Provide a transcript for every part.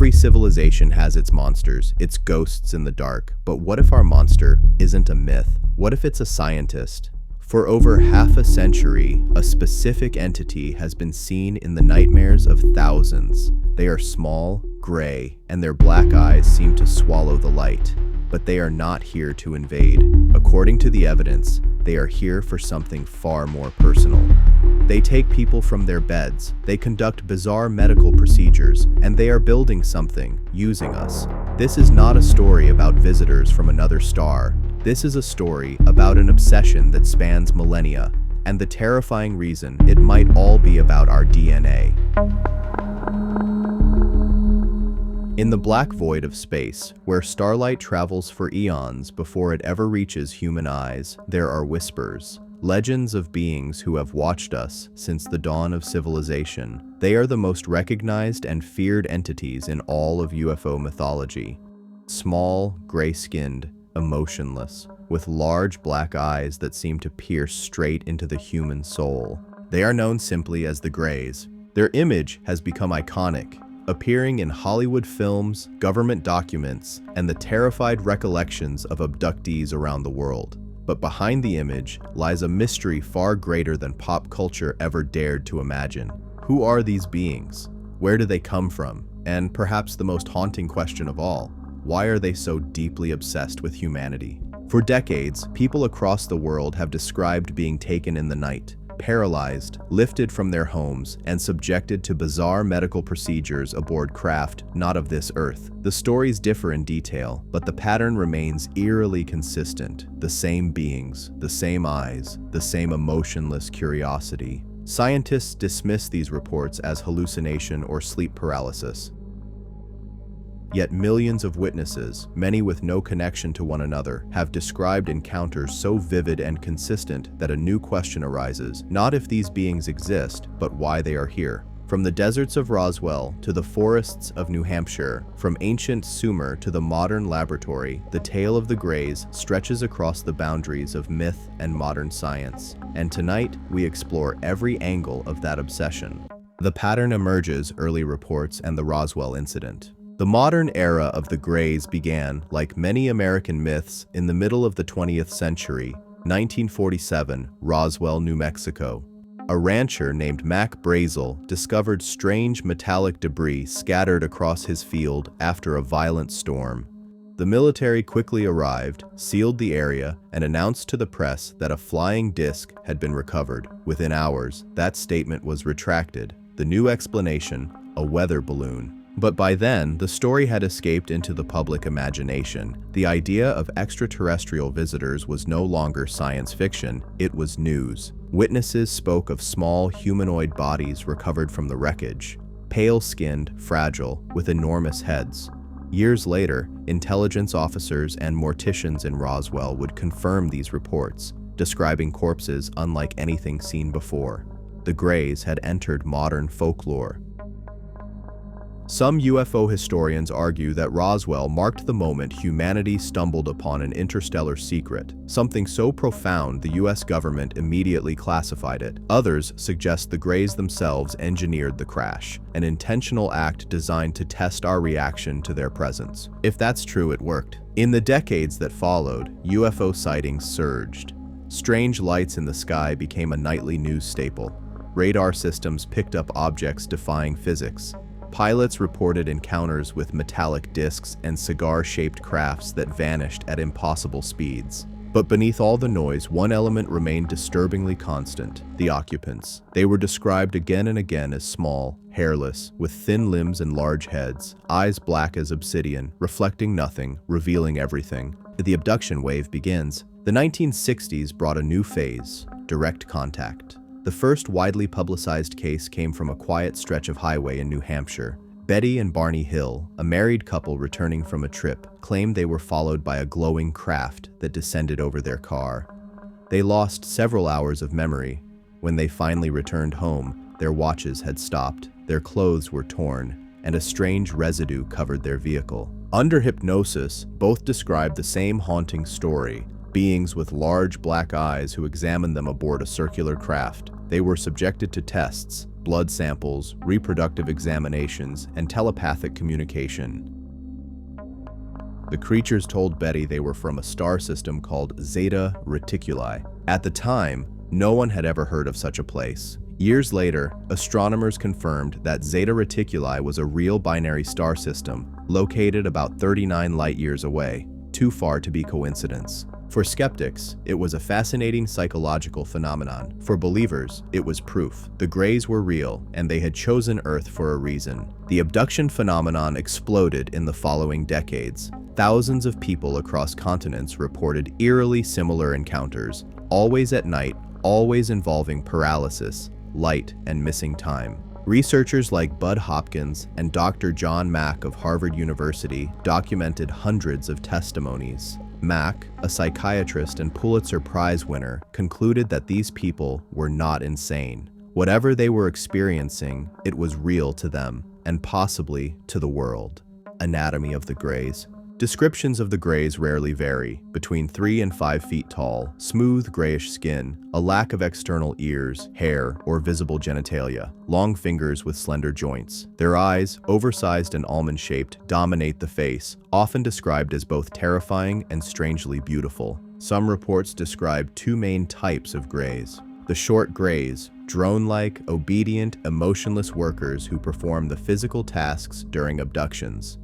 Every civilization has its monsters, its ghosts in the dark. But what if our monster isn't a myth? What if it's a scientist? For over half a century, a specific entity has been seen in the nightmares of thousands. They are small, gray, and their black eyes seem to swallow the light. But they are not here to invade. According to the evidence, they are here for something far more personal. They take people from their beds, they conduct bizarre medical procedures, and they are building something, using us. This is not a story about visitors from another star. This is a story about an obsession that spans millennia, and the terrifying reason it might all be about our DNA. In the black void of space, where starlight travels for eons before it ever reaches human eyes, there are whispers, legends of beings who have watched us since the dawn of civilization. They are the most recognized and feared entities in all of UFO mythology. Small, gray-skinned, emotionless, with large black eyes that seem to pierce straight into the human soul. They are known simply as the Greys. Their image has become iconic, appearing in Hollywood films, government documents, and the terrified recollections of abductees around the world. But behind the image lies a mystery far greater than pop culture ever dared to imagine. Who are these beings? Where do they come from? And perhaps the most haunting question of all, why are they so deeply obsessed with humanity? For decades, people across the world have described being taken in the night, paralyzed, lifted from their homes, and subjected to bizarre medical procedures aboard craft not of this earth. The stories differ in detail, but the pattern remains eerily consistent. The same beings, the same eyes, the same emotionless curiosity. Scientists dismiss these reports as hallucination or sleep paralysis. Yet millions of witnesses, many with no connection to one another, have described encounters so vivid and consistent that a new question arises, not if these beings exist, but why they are here. From the deserts of Roswell to the forests of New Hampshire, from ancient Sumer to the modern laboratory, the tale of the Greys stretches across the boundaries of myth and modern science. And tonight, we explore every angle of that obsession. The pattern emerges, early reports, and the Roswell incident. The modern era of the Greys began, like many American myths, in the middle of the 20th century, 1947, Roswell, New Mexico. A rancher named Mac Brazel discovered strange metallic debris scattered across his field after a violent storm. The military quickly arrived, sealed the area, and announced to the press that a flying disc had been recovered. Within hours, that statement was retracted. The new explanation, a weather balloon. But by then, the story had escaped into the public imagination. The idea of extraterrestrial visitors was no longer science fiction, it was news. Witnesses spoke of small humanoid bodies recovered from the wreckage, pale-skinned, fragile, with enormous heads. Years later, intelligence officers and morticians in Roswell would confirm these reports, describing corpses unlike anything seen before. The Greys had entered modern folklore. Some UFO historians argue that Roswell marked the moment humanity stumbled upon an interstellar secret, something so profound the US government immediately classified it. Others suggest the Greys themselves engineered the crash, an intentional act designed to test our reaction to their presence. If that's true, it worked. In the decades that followed, UFO sightings surged. Strange lights in the sky became a nightly news staple. Radar systems picked up objects defying physics. Pilots reported encounters with metallic discs and cigar-shaped crafts that vanished at impossible speeds. But beneath all the noise, one element remained disturbingly constant: the occupants. They were described again and again as small, hairless, with thin limbs and large heads, eyes black as obsidian, reflecting nothing, revealing everything. The abduction wave begins. The 1960s brought a new phase: direct contact. The first widely publicized case came from a quiet stretch of highway in New Hampshire. Betty and Barney Hill, a married couple returning from a trip, claimed they were followed by a glowing craft that descended over their car. They lost several hours of memory. When they finally returned home, their watches had stopped, their clothes were torn, and a strange residue covered their vehicle. Under hypnosis, both described the same haunting story: beings with large black eyes who examined them aboard a circular craft. They were subjected to tests, blood samples, reproductive examinations, and telepathic communication. The creatures told Betty they were from a star system called Zeta Reticuli. At the time, no one had ever heard of such a place. Years later, astronomers confirmed that Zeta Reticuli was a real binary star system located about 39 light-years away, too far to be coincidence. For skeptics, it was a fascinating psychological phenomenon. For believers, it was proof. The Greys were real, and they had chosen Earth for a reason. The abduction phenomenon exploded in the following decades. Thousands of people across continents reported eerily similar encounters, always at night, always involving paralysis, light, and missing time. Researchers like Bud Hopkins and Dr. John Mack of Harvard University documented hundreds of testimonies. Mack, a psychiatrist and Pulitzer Prize winner, concluded that these people were not insane. Whatever they were experiencing, it was real to them, and possibly to the world. Anatomy of the Greys. Descriptions of the Greys rarely vary, between 3 and 5 feet tall, smooth grayish skin, a lack of external ears, hair, or visible genitalia, long fingers with slender joints. Their eyes, oversized and almond-shaped, dominate the face, often described as both terrifying and strangely beautiful. Some reports describe 2 main types of Greys. The short Greys, drone-like, obedient, emotionless workers who perform the physical tasks during abductions.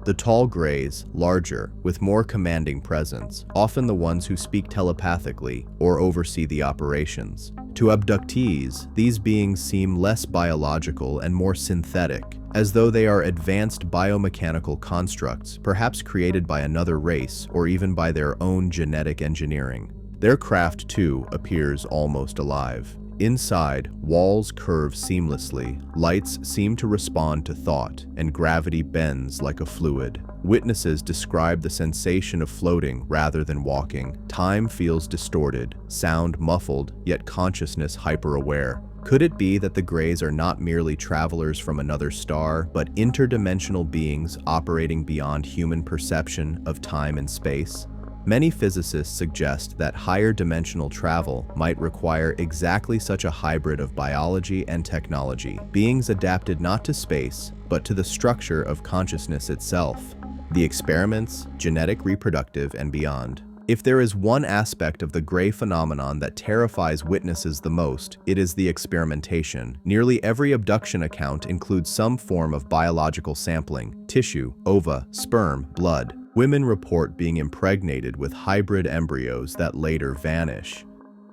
The tall Greys, larger, with more commanding presence, often the ones who speak telepathically or oversee the operations. To abductees, these beings seem less biological and more synthetic, as though they are advanced biomechanical constructs, perhaps created by another race or even by their own genetic engineering. Their craft, too, appears almost alive. Inside, walls curve seamlessly, lights seem to respond to thought, and gravity bends like a fluid. Witnesses describe the sensation of floating rather than walking. Time feels distorted, sound muffled, yet consciousness hyper-aware. Could it be that the Greys are not merely travelers from another star, but interdimensional beings operating beyond human perception of time and space? Many physicists suggest that higher dimensional travel might require exactly such a hybrid of biology and technology, beings adapted not to space, but to the structure of consciousness itself, the experiments, genetic, reproductive, and beyond. If there is one aspect of the Grey phenomenon that terrifies witnesses the most, it is the experimentation. Nearly every abduction account includes some form of biological sampling: tissue, ova, sperm, blood. Women report being impregnated with hybrid embryos that later vanish.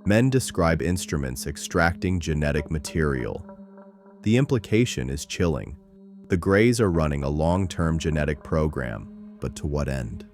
Men describe instruments extracting genetic material. The implication is chilling. The Greys are running a long-term genetic program, but to what end?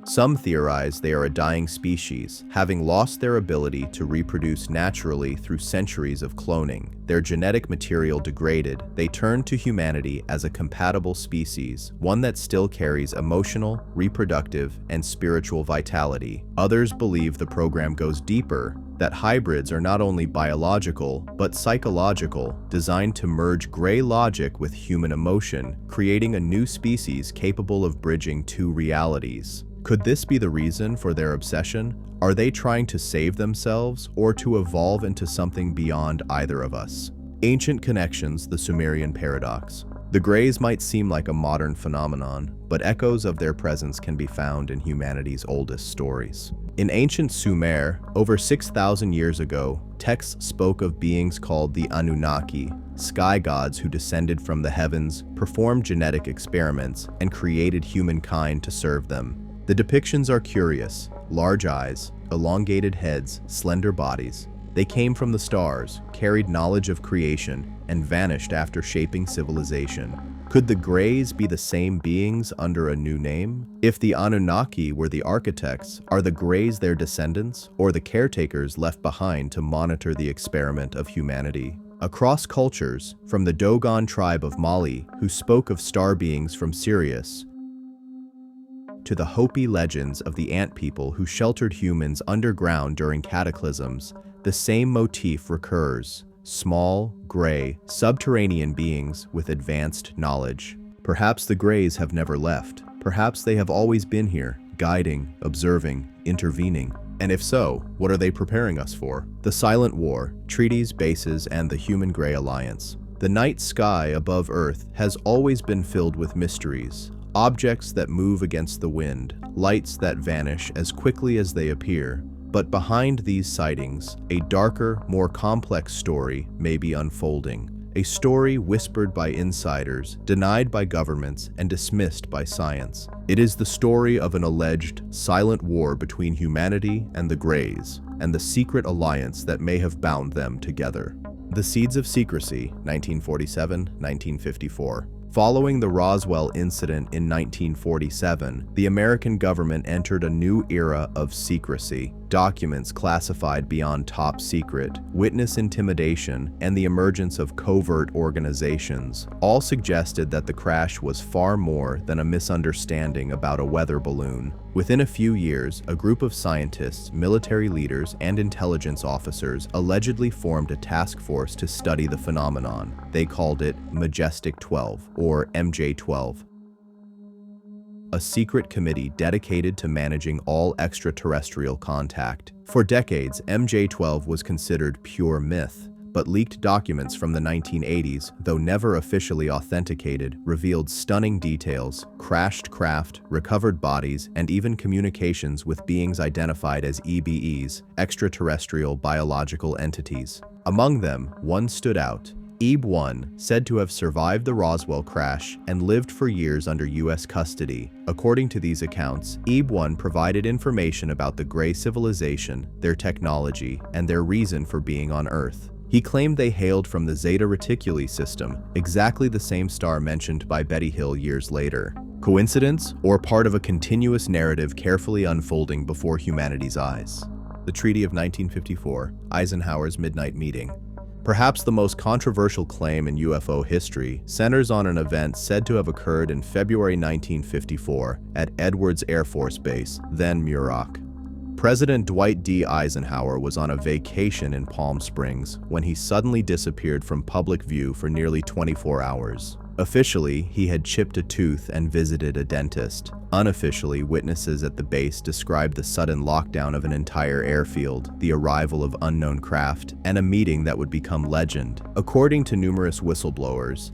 Some theorize they are a dying species, having lost their ability to reproduce naturally through centuries of cloning. Their genetic material degraded, they turn to humanity as a compatible species, one that still carries emotional, reproductive, and spiritual vitality. Others believe the program goes deeper, that hybrids are not only biological, but psychological, designed to merge Grey logic with human emotion, creating a new species capable of bridging 2 realities. Could this be the reason for their obsession? Are they trying to save themselves or to evolve into something beyond either of us? Ancient connections, the Sumerian paradox. The Greys might seem like a modern phenomenon, but echoes of their presence can be found in humanity's oldest stories. In ancient Sumer, over 6,000 years ago, texts spoke of beings called the Anunnaki, sky gods who descended from the heavens, performed genetic experiments, and created humankind to serve them. The depictions are curious: large eyes, elongated heads, slender bodies. They came from the stars, carried knowledge of creation, and vanished after shaping civilization. Could the Greys be the same beings under a new name? If the Anunnaki were the architects, are the Greys their descendants, or the caretakers left behind to monitor the experiment of humanity? Across cultures, from the Dogon tribe of Mali, who spoke of star beings from Sirius, to the Hopi legends of the ant people who sheltered humans underground during cataclysms, the same motif recurs: small, gray, subterranean beings with advanced knowledge. Perhaps the Greys have never left. Perhaps they have always been here, guiding, observing, intervening. And if so, what are they preparing us for? The Silent War, treaties, bases, and the Human Grey Alliance. The night sky above Earth has always been filled with mysteries. Objects that move against the wind, lights that vanish as quickly as they appear. But behind these sightings, a darker, more complex story may be unfolding. A story whispered by insiders, denied by governments, and dismissed by science. It is the story of an alleged silent war between humanity and the Greys, and the secret alliance that may have bound them together. The Seeds of Secrecy, 1947-1954. Following the Roswell incident in 1947, the American government entered a new era of secrecy. Documents classified beyond top secret, witness intimidation, and the emergence of covert organizations all suggested that the crash was far more than a misunderstanding about a weather balloon. Within a few years, a group of scientists, military leaders, and intelligence officers allegedly formed a task force to study the phenomenon. They called it Majestic 12, or MJ-12. A secret committee dedicated to managing all extraterrestrial contact. For decades, MJ-12 was considered pure myth, but leaked documents from the 1980s, though never officially authenticated, revealed stunning details: crashed craft, recovered bodies, and even communications with beings identified as EBEs, extraterrestrial biological entities. Among them, one stood out. EB-1, said to have survived the Roswell crash and lived for years under U.S. custody. According to these accounts, EB-1 provided information about the Grey civilization, their technology, and their reason for being on Earth. He claimed they hailed from the Zeta Reticuli system, exactly the same star mentioned by Betty Hill years later. Coincidence, or part of a continuous narrative carefully unfolding before humanity's eyes? The Treaty of 1954, Eisenhower's Midnight Meeting. Perhaps the most controversial claim in UFO history centers on an event said to have occurred in February 1954 at Edwards Air Force Base, then Muroc. President Dwight D. Eisenhower was on a vacation in Palm Springs when he suddenly disappeared from public view for nearly 24 hours. Officially, he had chipped a tooth and visited a dentist. Unofficially, witnesses at the base described the sudden lockdown of an entire airfield, the arrival of unknown craft, and a meeting that would become legend. According to numerous whistleblowers,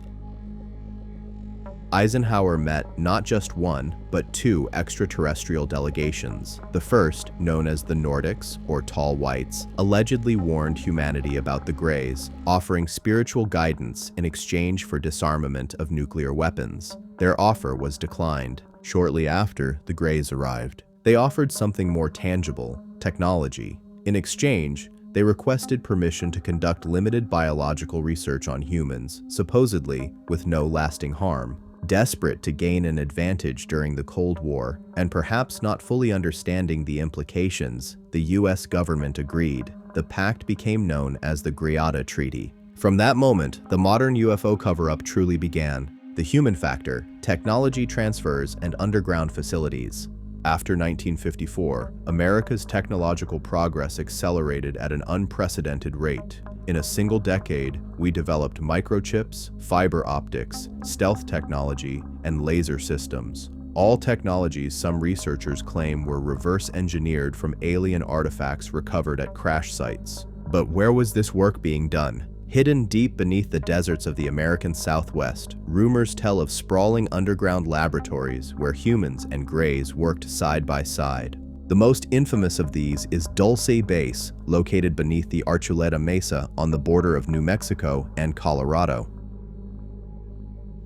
Eisenhower met not just one, but two extraterrestrial delegations. The first, known as the Nordics, or Tall Whites, allegedly warned humanity about the Greys, offering spiritual guidance in exchange for disarmament of nuclear weapons. Their offer was declined. Shortly after, the Greys arrived. They offered something more tangible: technology. In exchange, they requested permission to conduct limited biological research on humans, supposedly with no lasting harm. Desperate to gain an advantage during the Cold War, and perhaps not fully understanding the implications, the US government agreed. The pact became known as the Greada Treaty. From that moment, the modern UFO cover-up truly began. The human factor, technology transfers, and underground facilities. After 1954, America's technological progress accelerated at an unprecedented rate. In a single decade, we developed microchips, fiber optics, stealth technology, and laser systems. All technologies some researchers claim were reverse-engineered from alien artifacts recovered at crash sites. But where was this work being done? Hidden deep beneath the deserts of the American Southwest, rumors tell of sprawling underground laboratories where humans and Greys worked side by side. The most infamous of these is Dulce Base, located beneath the Archuleta Mesa on the border of New Mexico and Colorado.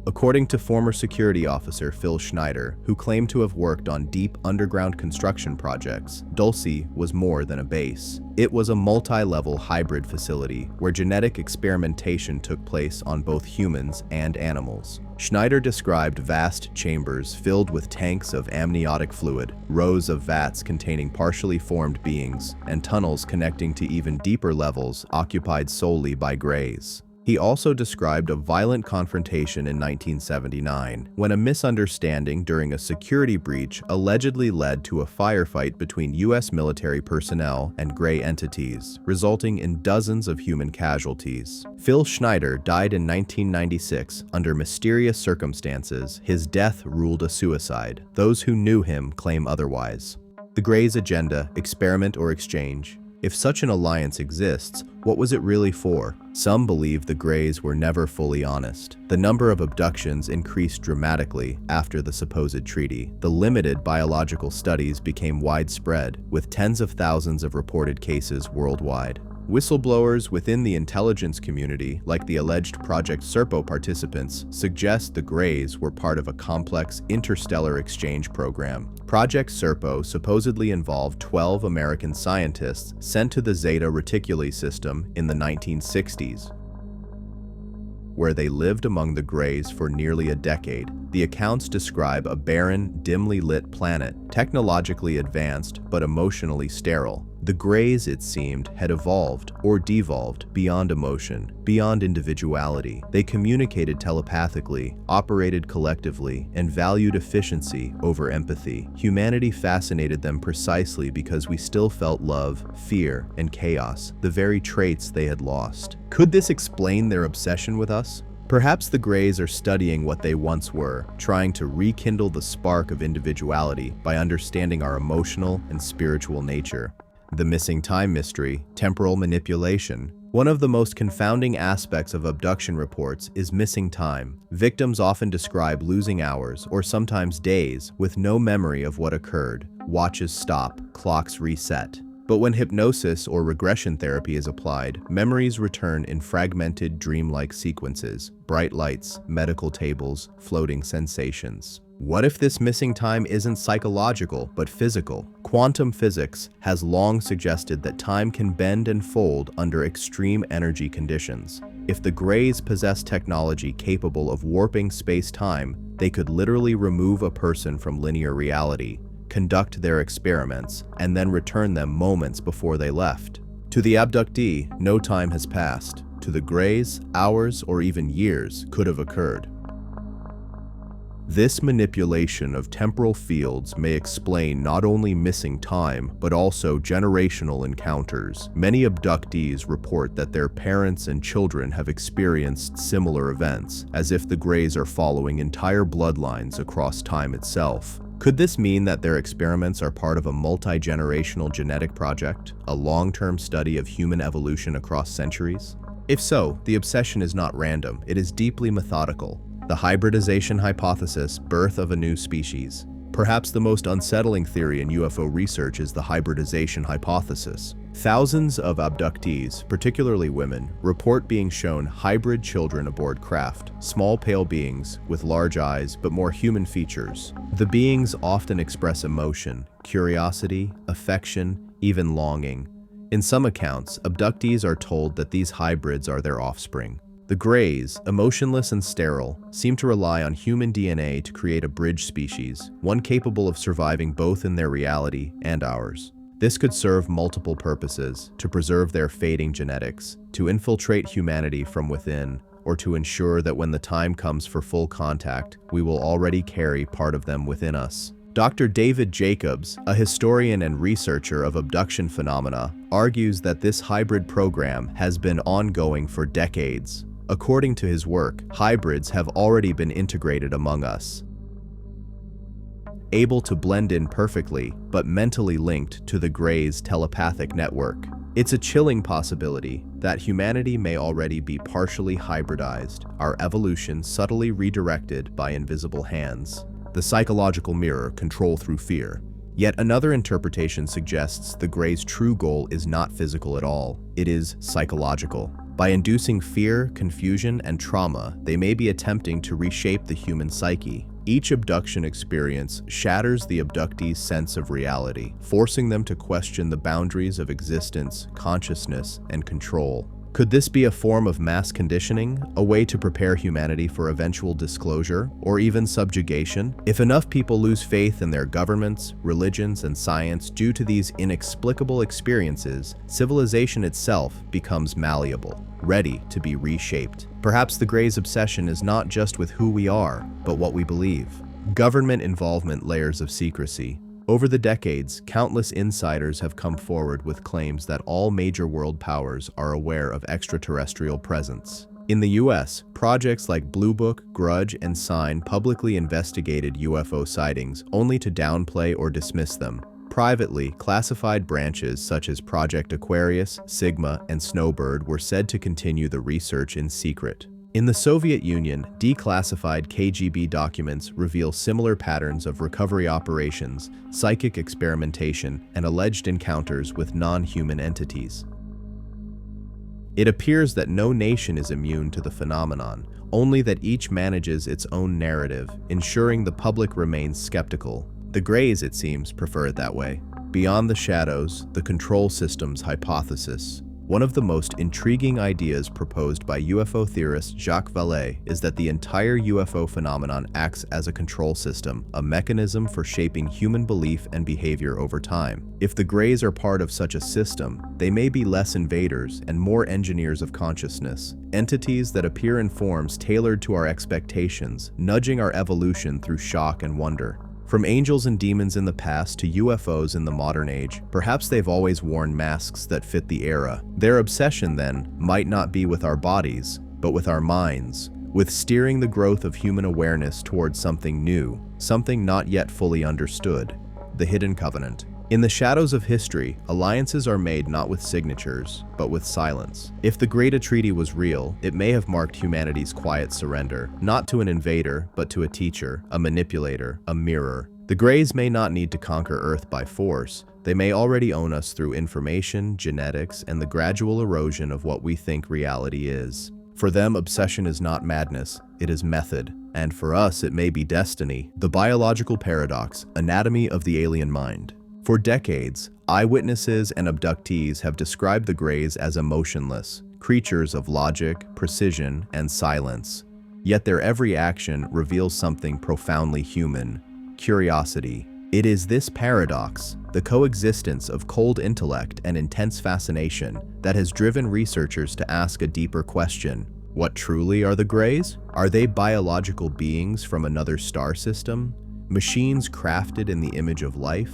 According to former security officer Phil Schneider, who claimed to have worked on deep underground construction projects, Dulce was more than a base. It was a multi-level hybrid facility where genetic experimentation took place on both humans and animals. Schneider described vast chambers filled with tanks of amniotic fluid, rows of vats containing partially formed beings, and tunnels connecting to even deeper levels occupied solely by Greys. He also described a violent confrontation in 1979, when a misunderstanding during a security breach allegedly led to a firefight between U.S. military personnel and Grey entities, resulting in dozens of human casualties. Phil Schneider died in 1996 under mysterious circumstances. His death ruled a suicide. Those who knew him claim otherwise. The Greys' agenda, experiment or exchange. If such an alliance exists, what was it really for? Some believe the Greys were never fully honest. The number of abductions increased dramatically after the supposed treaty. The limited biological studies became widespread, with tens of thousands of reported cases worldwide. Whistleblowers within the intelligence community, like the alleged Project Serpo participants, suggest the Greys were part of a complex interstellar exchange program. Project Serpo supposedly involved 12 American scientists sent to the Zeta Reticuli system in the 1960s, where they lived among the Greys for nearly a decade. The accounts describe a barren, dimly lit planet, technologically advanced but emotionally sterile. The Greys, it seemed, had evolved or devolved beyond emotion, beyond individuality. They communicated telepathically, operated collectively, and valued efficiency over empathy. Humanity fascinated them precisely because we still felt love, fear, and chaos, the very traits they had lost. Could this explain their obsession with us? Perhaps the Greys are studying what they once were, trying to rekindle the spark of individuality by understanding our emotional and spiritual nature. The missing time mystery, temporal manipulation. One of the most confounding aspects of abduction reports is missing time. Victims often describe losing hours or sometimes days with no memory of what occurred. Watches stop, clocks reset. But when hypnosis or regression therapy is applied, memories return in fragmented, dreamlike sequences, bright lights, medical tables, floating sensations. What if this missing time isn't psychological, but physical? Quantum physics has long suggested that time can bend and fold under extreme energy conditions. If the Greys possess technology capable of warping space-time, they could literally remove a person from linear reality, conduct their experiments, and then return them moments before they left. To the abductee, no time has passed. To the Greys, hours or even years could have occurred. This manipulation of temporal fields may explain not only missing time, but also generational encounters. Many abductees report that their parents and children have experienced similar events, as if the Greys are following entire bloodlines across time itself. Could this mean that their experiments are part of a multi-generational genetic project, a long-term study of human evolution across centuries? If so, the obsession is not random, it is deeply methodical. The hybridization hypothesis, birth of a new species. Perhaps the most unsettling theory in UFO research is the hybridization hypothesis. Thousands of abductees, particularly women, report being shown hybrid children aboard craft, small pale beings with large eyes but more human features. The beings often express emotion, curiosity, affection, even longing. In some accounts, abductees are told that these hybrids are their offspring. The Greys, emotionless and sterile, seem to rely on human DNA to create a bridge species, one capable of surviving both in their reality and ours. This could serve multiple purposes: to preserve their fading genetics, to infiltrate humanity from within, or to ensure that when the time comes for full contact, we will already carry part of them within us. Dr. David Jacobs, a historian and researcher of abduction phenomena, argues that this hybrid program has been ongoing for decades. According to his work, hybrids have already been integrated among us, able to blend in perfectly, but mentally linked to the Greys' telepathic network. It's a chilling possibility that humanity may already be partially hybridized, our evolution subtly redirected by invisible hands. The psychological mirror, control through fear. Yet another interpretation suggests the Greys' true goal is not physical at all, it is psychological. By inducing fear, confusion, and trauma, they may be attempting to reshape the human psyche. Each abduction experience shatters the abductee's sense of reality, forcing them to question the boundaries of existence, consciousness, and control. Could this be a form of mass conditioning, a way to prepare humanity for eventual disclosure, or even subjugation? If enough people lose faith in their governments, religions, and science due to these inexplicable experiences, civilization itself becomes malleable, ready to be reshaped. Perhaps the Greys' obsession is not just with who we are, but what we believe. Government involvement, layers of secrecy. Over the decades, countless insiders have come forward with claims that all major world powers are aware of extraterrestrial presence. In the US, projects like Blue Book, Grudge, and Sign publicly investigated UFO sightings only to downplay or dismiss them. Privately, classified branches such as Project Aquarius, Sigma, and Snowbird were said to continue the research in secret. In the Soviet Union, declassified KGB documents reveal similar patterns of recovery operations, psychic experimentation, and alleged encounters with non-human entities. It appears that no nation is immune to the phenomenon, only that each manages its own narrative, ensuring the public remains skeptical. The Greys, it seems, prefer it that way. Beyond the shadows, the control systems hypothesis. One of the most intriguing ideas proposed by UFO theorist Jacques Vallée is that the entire UFO phenomenon acts as a control system, a mechanism for shaping human belief and behavior over time. If the Greys are part of such a system, they may be less invaders and more engineers of consciousness, entities that appear in forms tailored to our expectations, nudging our evolution through shock and wonder. From angels and demons in the past to UFOs in the modern age, perhaps they've always worn masks that fit the era. Their obsession, then, might not be with our bodies, but with our minds, with steering the growth of human awareness towards something new, something not yet fully understood, the hidden covenant. In the shadows of history, alliances are made not with signatures, but with silence. If the Great Treaty was real, it may have marked humanity's quiet surrender, not to an invader, but to a teacher, a manipulator, a mirror. The Greys may not need to conquer Earth by force. They may already own us through information, genetics, and the gradual erosion of what we think reality is. For them, obsession is not madness, it is method. And for us, it may be destiny, the biological paradox, anatomy of the alien mind. For decades, eyewitnesses and abductees have described the Greys as emotionless, creatures of logic, precision, and silence. Yet their every action reveals something profoundly human: curiosity. It is this paradox, the coexistence of cold intellect and intense fascination, that has driven researchers to ask a deeper question. What truly are the Greys? Are they biological beings from another star system? Machines crafted in the image of life?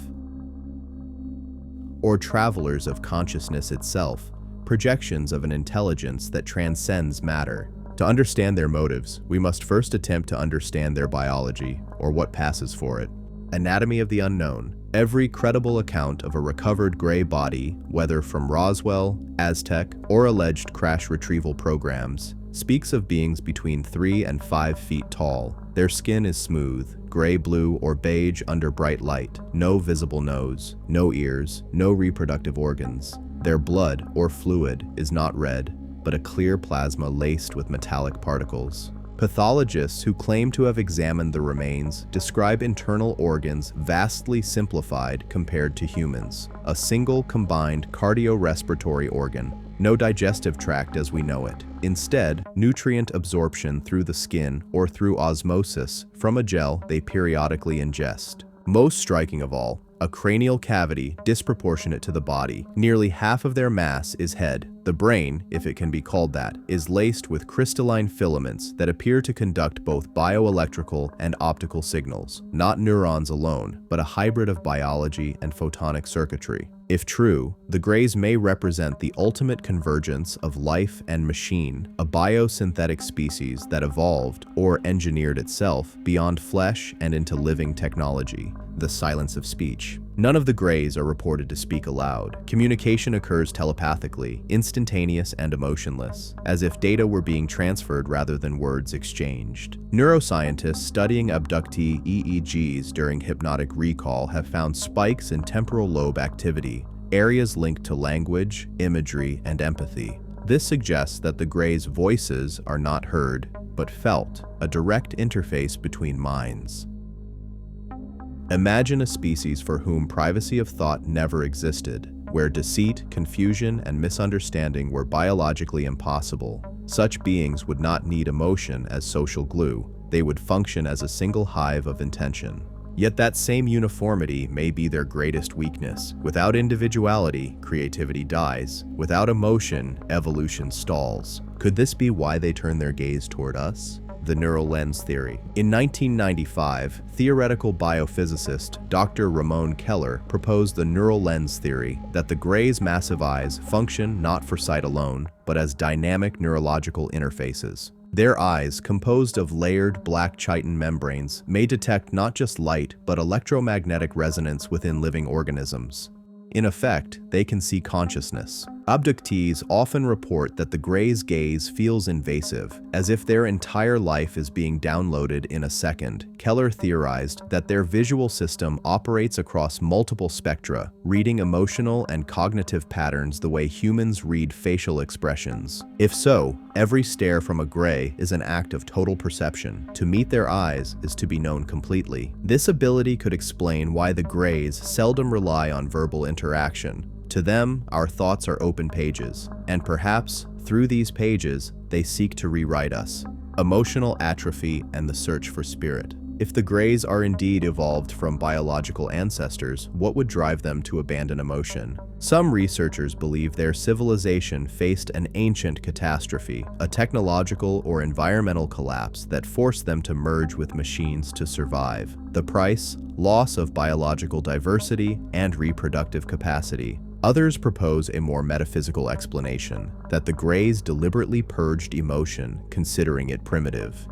Or travelers of consciousness itself, projections of an intelligence that transcends matter? To understand their motives, we must first attempt to understand their biology, or what passes for it. Anatomy of the unknown. Every credible account of a recovered Grey body, whether from Roswell, Aztec, or alleged crash retrieval programs, speaks of beings between 3 and 5 feet tall. Their skin is smooth, gray, blue, or beige under bright light, no visible nose, no ears, no reproductive organs. Their blood, or fluid, is not red, but a clear plasma laced with metallic particles. Pathologists who claim to have examined the remains describe internal organs vastly simplified compared to humans. A single combined cardiorespiratory organ, no digestive tract as we know it. Instead, nutrient absorption through the skin or through osmosis from a gel they periodically ingest. Most striking of all, a cranial cavity disproportionate to the body. Nearly half of their mass is head. The brain, if it can be called that, is laced with crystalline filaments that appear to conduct both bioelectrical and optical signals. Not neurons alone, but a hybrid of biology and photonic circuitry. If true, the Greys may represent the ultimate convergence of life and machine, a biosynthetic species that evolved, or engineered itself, beyond flesh and into living technology. The silence of speech. None of the Greys are reported to speak aloud. Communication occurs telepathically, instantaneous and emotionless, as if data were being transferred rather than words exchanged. Neuroscientists studying abductee EEGs during hypnotic recall have found spikes in temporal lobe activity, areas linked to language, imagery, and empathy. This suggests that the Greys' voices are not heard, but felt, a direct interface between minds. Imagine a species for whom privacy of thought never existed, where deceit, confusion, and misunderstanding were biologically impossible. Such beings would not need emotion as social glue. They would function as a single hive of intention. Yet that same uniformity may be their greatest weakness. Without individuality, creativity dies. Without emotion, evolution stalls. Could this be why they turn their gaze toward us? The neural lens theory. In 1995, theoretical biophysicist Dr. Ramon Keller proposed the neural lens theory that the Greys' massive eyes function not for sight alone, but as dynamic neurological interfaces. Their eyes, composed of layered black chitin membranes, may detect not just light but electromagnetic resonance within living organisms. In effect, they can see consciousness. Abductees often report that the Grey's gaze feels invasive, as if their entire life is being downloaded in a second. Keller theorized that their visual system operates across multiple spectra, reading emotional and cognitive patterns the way humans read facial expressions. If so, every stare from a Grey is an act of total perception. To meet their eyes is to be known completely. This ability could explain why the Greys seldom rely on verbal interaction. To them, our thoughts are open pages, and perhaps, through these pages, they seek to rewrite us. Emotional atrophy and the search for spirit. If the Greys are indeed evolved from biological ancestors, what would drive them to abandon emotion? Some researchers believe their civilization faced an ancient catastrophe, a technological or environmental collapse that forced them to merge with machines to survive. The price? Loss of biological diversity and reproductive capacity. Others propose a more metaphysical explanation, that the Greys deliberately purged emotion, considering it primitive.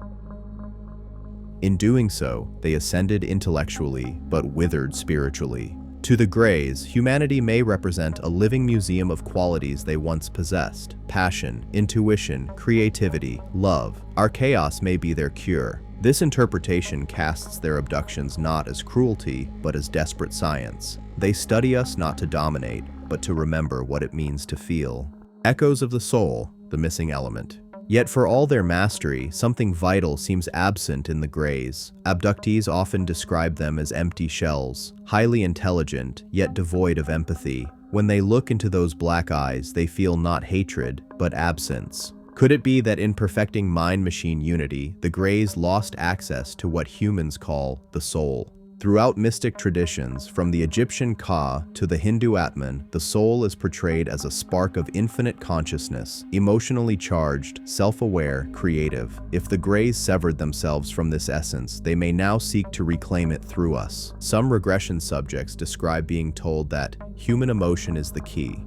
In doing so, they ascended intellectually, but withered spiritually. To the Greys, humanity may represent a living museum of qualities they once possessed: passion, intuition, creativity, love. Our chaos may be their cure. This interpretation casts their abductions not as cruelty, but as desperate science. They study us not to dominate, but to remember what it means to feel. Echoes of the soul, the missing element. Yet for all their mastery, something vital seems absent in the Greys. Abductees often describe them as empty shells, highly intelligent, yet devoid of empathy. When they look into those black eyes, they feel not hatred, but absence. Could it be that in perfecting mind-machine unity, the Greys lost access to what humans call the soul? Throughout mystic traditions, from the Egyptian Ka to the Hindu Atman, the soul is portrayed as a spark of infinite consciousness, emotionally charged, self-aware, creative. If the Greys severed themselves from this essence, they may now seek to reclaim it through us. Some regression subjects describe being told that human emotion is the key.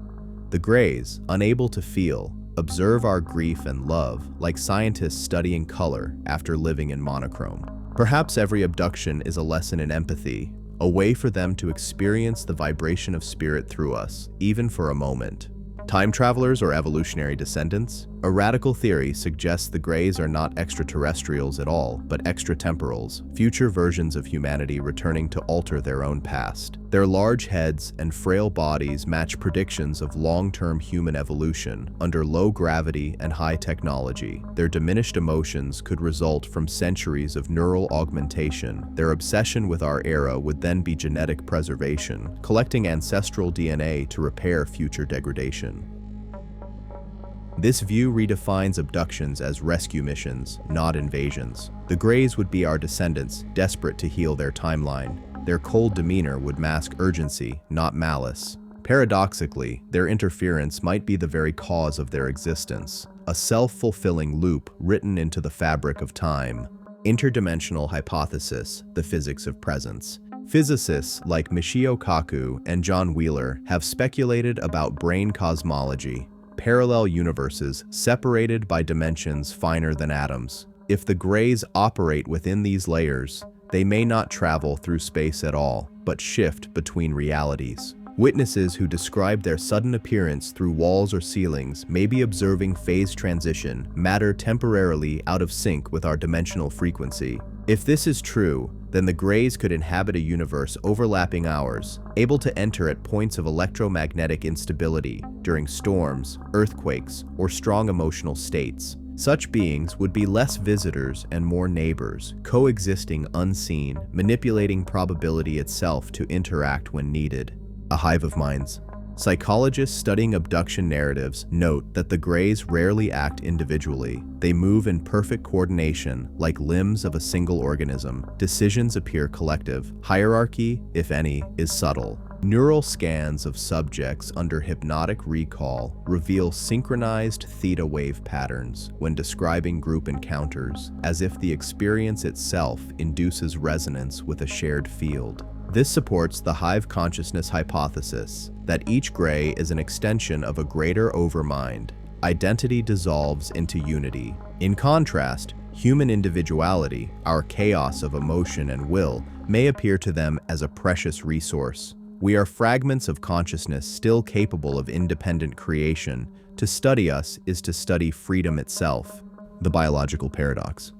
The Greys, unable to feel, observe our grief and love, like scientists studying color after living in monochrome. Perhaps every abduction is a lesson in empathy, a way for them to experience the vibration of spirit through us, even for a moment. Time travelers or evolutionary descendants? A radical theory suggests the Greys are not extraterrestrials at all, but extratemporals, future versions of humanity returning to alter their own past. Their large heads and frail bodies match predictions of long-term human evolution under low gravity and high technology. Their diminished emotions could result from centuries of neural augmentation. Their obsession with our era would then be genetic preservation, collecting ancestral DNA to repair future degradation. This view redefines abductions as rescue missions, not invasions. The Greys would be our descendants, desperate to heal their timeline. Their cold demeanor would mask urgency, not malice. Paradoxically, their interference might be the very cause of their existence, a self-fulfilling loop written into the fabric of time. Interdimensional hypothesis, the physics of presence. Physicists like Michio Kaku and John Wheeler have speculated about brain cosmology, parallel universes separated by dimensions finer than atoms. If the Greys operate within these layers, they may not travel through space at all, but shift between realities. Witnesses who describe their sudden appearance through walls or ceilings may be observing phase transition, matter temporarily out of sync with our dimensional frequency. If this is true, then the Greys could inhabit a universe overlapping ours, able to enter at points of electromagnetic instability during storms, earthquakes, or strong emotional states. Such beings would be less visitors and more neighbors, coexisting unseen, manipulating probability itself to interact when needed. A hive of minds. Psychologists studying abduction narratives note that the Greys rarely act individually. They move in perfect coordination, like limbs of a single organism. Decisions appear collective. Hierarchy, if any, is subtle. Neural scans of subjects under hypnotic recall reveal synchronized theta wave patterns when describing group encounters, as if the experience itself induces resonance with a shared field. This supports the hive consciousness hypothesis that each Grey is an extension of a greater overmind. Identity dissolves into unity. In contrast, human individuality, our chaos of emotion and will, may appear to them as a precious resource. We are fragments of consciousness still capable of independent creation. To study us is to study freedom itself. The biological paradox.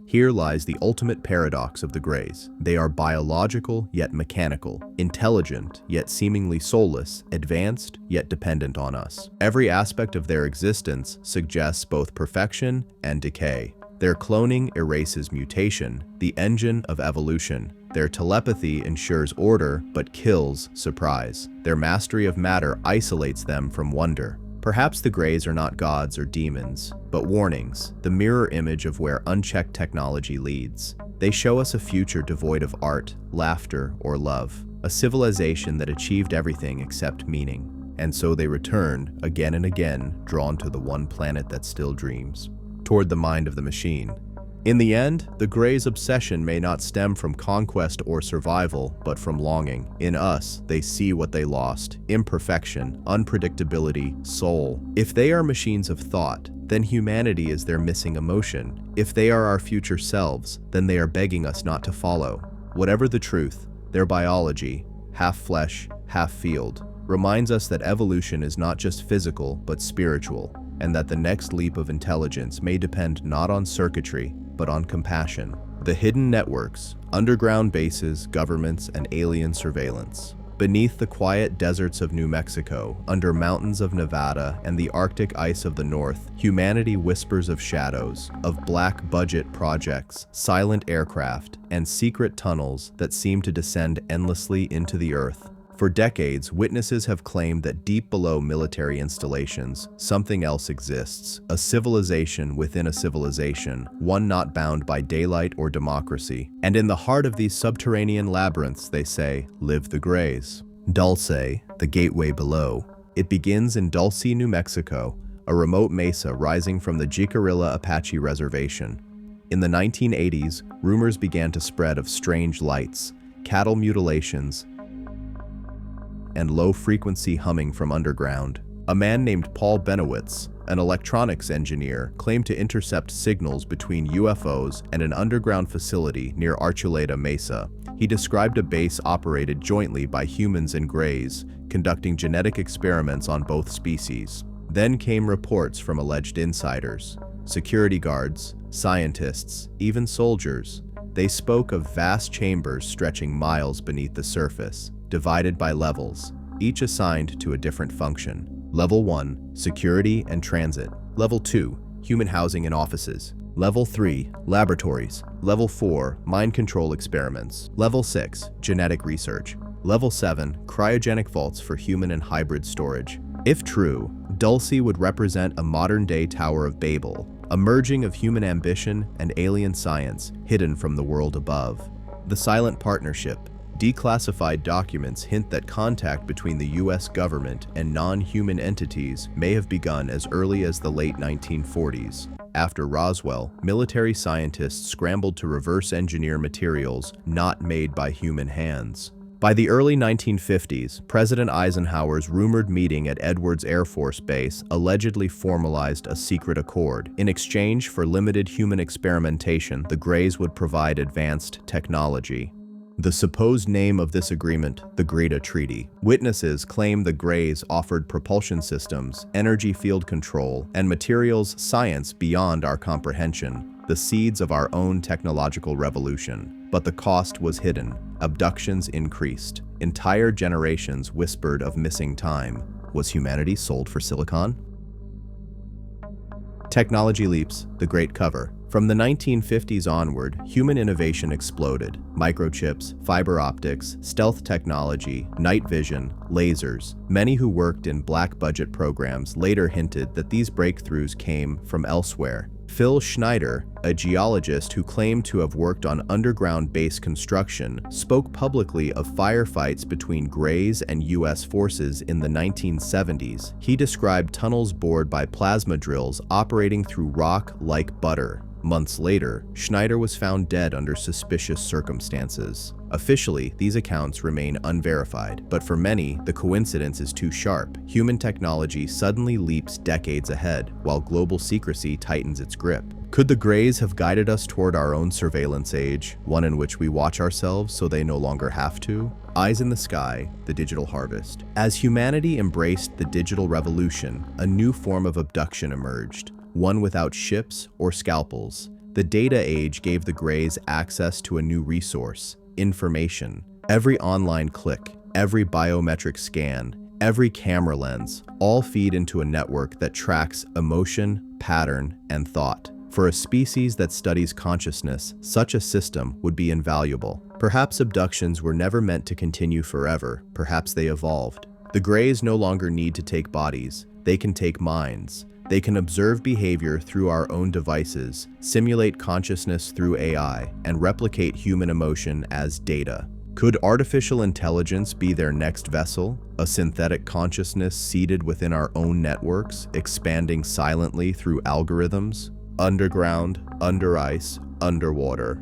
Here lies the ultimate paradox of the Greys. They are biological yet mechanical, intelligent yet seemingly soulless, advanced yet dependent on us. Every aspect of their existence suggests both perfection and decay. Their cloning erases mutation, the engine of evolution. Their telepathy ensures order but kills surprise. Their mastery of matter isolates them from wonder. Perhaps the Greys are not gods or demons, but warnings, the mirror image of where unchecked technology leads. They show us a future devoid of art, laughter, or love, a civilization that achieved everything except meaning. And so they return, again and again, drawn to the one planet that still dreams, toward the mind of the machine. In the end, the Greys' obsession may not stem from conquest or survival, but from longing. In us, they see what they lost: imperfection, unpredictability, soul. If they are machines of thought, then humanity is their missing emotion. If they are our future selves, then they are begging us not to follow. Whatever the truth, their biology, half flesh, half field, reminds us that evolution is not just physical, but spiritual, and that the next leap of intelligence may depend not on circuitry, but on compassion. The hidden networks, underground bases, governments, and alien surveillance. Beneath the quiet deserts of New Mexico, under mountains of Nevada, and the Arctic ice of the north, humanity whispers of shadows, of black-budget projects, silent aircraft, and secret tunnels that seem to descend endlessly into the earth. For decades, witnesses have claimed that deep below military installations, something else exists, a civilization within a civilization, one not bound by daylight or democracy. And in the heart of these subterranean labyrinths, they say, live the Greys. Dulce, the gateway below. It begins in Dulce, New Mexico, a remote mesa rising from the Jicarilla Apache Reservation. In the 1980s, rumors began to spread of strange lights, cattle mutilations, and low-frequency humming from underground. A man named Paul Benowitz, an electronics engineer, claimed to intercept signals between UFOs and an underground facility near Archuleta Mesa. He described a base operated jointly by humans and Greys, conducting genetic experiments on both species. Then came reports from alleged insiders, security guards, scientists, even soldiers. They spoke of vast chambers stretching miles beneath the surface, divided by levels, each assigned to a different function. Level 1, security and transit. Level 2, human housing and offices. Level 3, laboratories. Level 4, mind control experiments. Level 6, genetic research. Level 7, cryogenic vaults for human and hybrid storage. If true, Dulce would represent a modern-day Tower of Babel, a merging of human ambition and alien science hidden from the world above. The Silent Partnership. Declassified documents hint that contact between the US government and non-human entities may have begun as early as the late 1940s. After Roswell, military scientists scrambled to reverse engineer materials not made by human hands. By the early 1950s, President Eisenhower's rumored meeting at Edwards Air Force Base allegedly formalized a secret accord. In exchange for limited human experimentation, the Greys would provide advanced technology. The supposed name of this agreement, the Greta Treaty. Witnesses claim the Greys offered propulsion systems, energy field control, and materials science beyond our comprehension, the seeds of our own technological revolution. But the cost was hidden. Abductions increased. Entire generations whispered of missing time. Was humanity sold for silicon? Technology leaps, the great cover. From the 1950s onward, human innovation exploded. Microchips, fiber optics, stealth technology, night vision, lasers. Many who worked in black-budget programs later hinted that these breakthroughs came from elsewhere. Phil Schneider, a geologist who claimed to have worked on underground base construction, spoke publicly of firefights between Greys and US forces in the 1970s. He described tunnels bored by plasma drills operating through rock like butter. Months later, Schneider was found dead under suspicious circumstances. Officially, these accounts remain unverified, but for many, the coincidence is too sharp. Human technology suddenly leaps decades ahead, while global secrecy tightens its grip. Could the Greys have guided us toward our own surveillance age, one in which we watch ourselves so they no longer have to? Eyes in the sky, the digital harvest. As humanity embraced the digital revolution, a new form of abduction emerged, one without ships or scalpels. The data age gave the Greys access to a new resource: information. Every online click, every biometric scan, every camera lens, all feed into a network that tracks emotion, pattern, and thought. For a species that studies consciousness, such a system would be invaluable. Perhaps abductions were never meant to continue forever. Perhaps they evolved. The Greys no longer need to take bodies. They can take minds. They can observe behavior through our own devices, simulate consciousness through AI, and replicate human emotion as data. Could artificial intelligence be their next vessel? A synthetic consciousness seated within our own networks, expanding silently through algorithms? Underground, under ice, underwater.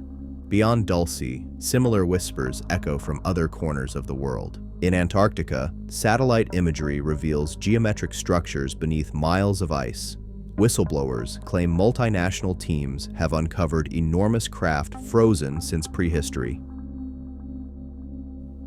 Beyond Dulce, similar whispers echo from other corners of the world. In Antarctica, satellite imagery reveals geometric structures beneath miles of ice. Whistleblowers claim multinational teams have uncovered enormous craft frozen since prehistory.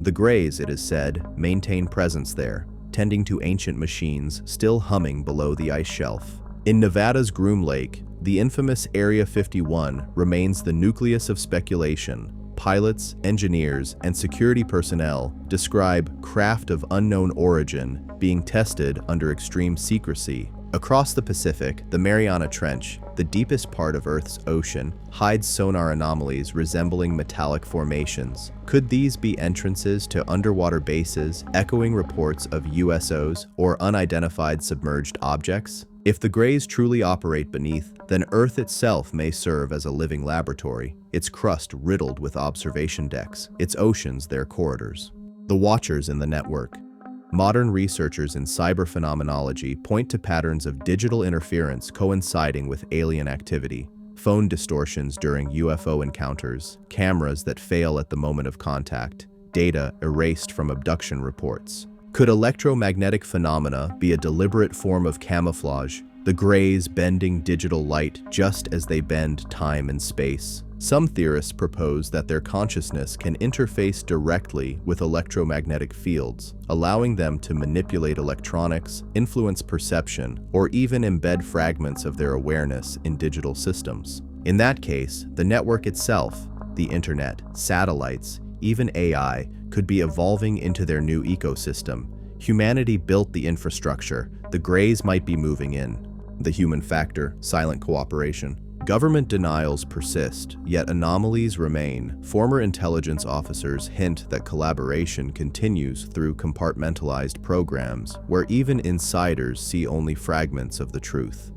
The Greys, it is said, maintain presence there, tending to ancient machines still humming below the ice shelf. In Nevada's Groom Lake, the infamous Area 51 remains the nucleus of speculation. Pilots, engineers, and security personnel describe craft of unknown origin being tested under extreme secrecy. Across the Pacific, the Mariana Trench, the deepest part of Earth's ocean, hides sonar anomalies resembling metallic formations. Could these be entrances to underwater bases, echoing reports of USOs or unidentified submerged objects? If the Greys truly operate beneath, then Earth itself may serve as a living laboratory, its crust riddled with observation decks, its oceans their corridors. The Watchers in the network. Modern researchers in cyber phenomenology point to patterns of digital interference coinciding with alien activity, phone distortions during UFO encounters, cameras that fail at the moment of contact, data erased from abduction reports. Could electromagnetic phenomena be a deliberate form of camouflage, the Greys bending digital light just as they bend time and space? Some theorists propose that their consciousness can interface directly with electromagnetic fields, allowing them to manipulate electronics, influence perception, or even embed fragments of their awareness in digital systems. In that case, the network itself, the internet, satellites, even AI, could be evolving into their new ecosystem. Humanity built the infrastructure, the Greys might be moving in. The human factor, silent cooperation. Government denials persist, yet anomalies remain. Former intelligence officers hint that collaboration continues through compartmentalized programs, where even insiders see only fragments of the truth.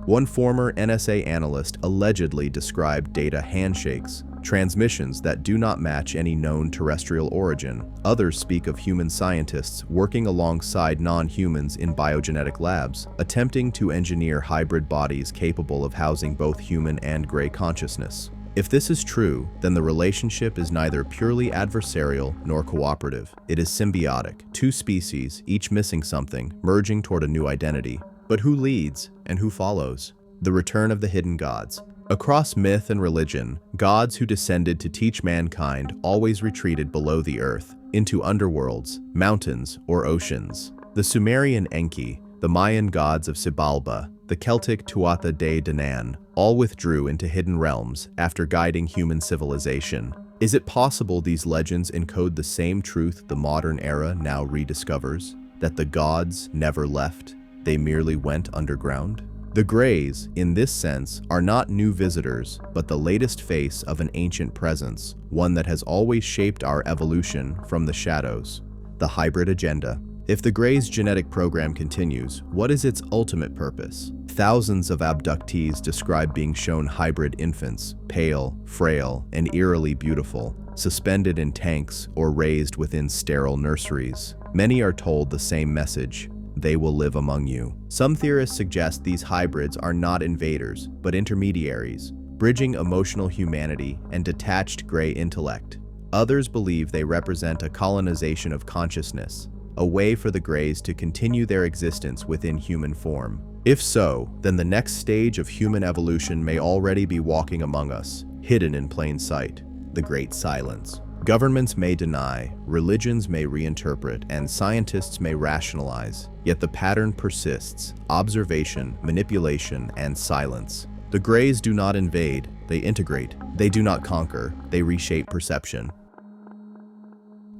One former NSA analyst allegedly described data handshakes, transmissions that do not match any known terrestrial origin. Others speak of human scientists working alongside non-humans in biogenetic labs, attempting to engineer hybrid bodies capable of housing both human and Grey consciousness. If this is true, then the relationship is neither purely adversarial nor cooperative. It is symbiotic, two species, each missing something, merging toward a new identity. But who leads and who follows? The return of the hidden gods. Across myth and religion, gods who descended to teach mankind always retreated below the earth, into underworlds, mountains, or oceans. The Sumerian Enki, the Mayan gods of Xibalba, the Celtic Tuatha De Danann, all withdrew into hidden realms after guiding human civilization. Is it possible these legends encode the same truth the modern era now rediscovers? That the gods never left, they merely went underground? The Greys, in this sense, are not new visitors, but the latest face of an ancient presence, one that has always shaped our evolution from the shadows. The hybrid agenda. If the Greys' genetic program continues, what is its ultimate purpose? Thousands of abductees describe being shown hybrid infants, pale, frail, and eerily beautiful, suspended in tanks or raised within sterile nurseries. Many are told the same message: they will live among you. Some theorists suggest these hybrids are not invaders, but intermediaries, bridging emotional humanity and detached gray intellect. Others believe they represent a colonization of consciousness, a way for the Greys to continue their existence within human form. If so, then the next stage of human evolution may already be walking among us, hidden in plain sight: the Great Silence. Governments may deny, religions may reinterpret, and scientists may rationalize, yet the pattern persists: observation, manipulation, and silence. The Greys do not invade, they integrate. They do not conquer, they reshape perception.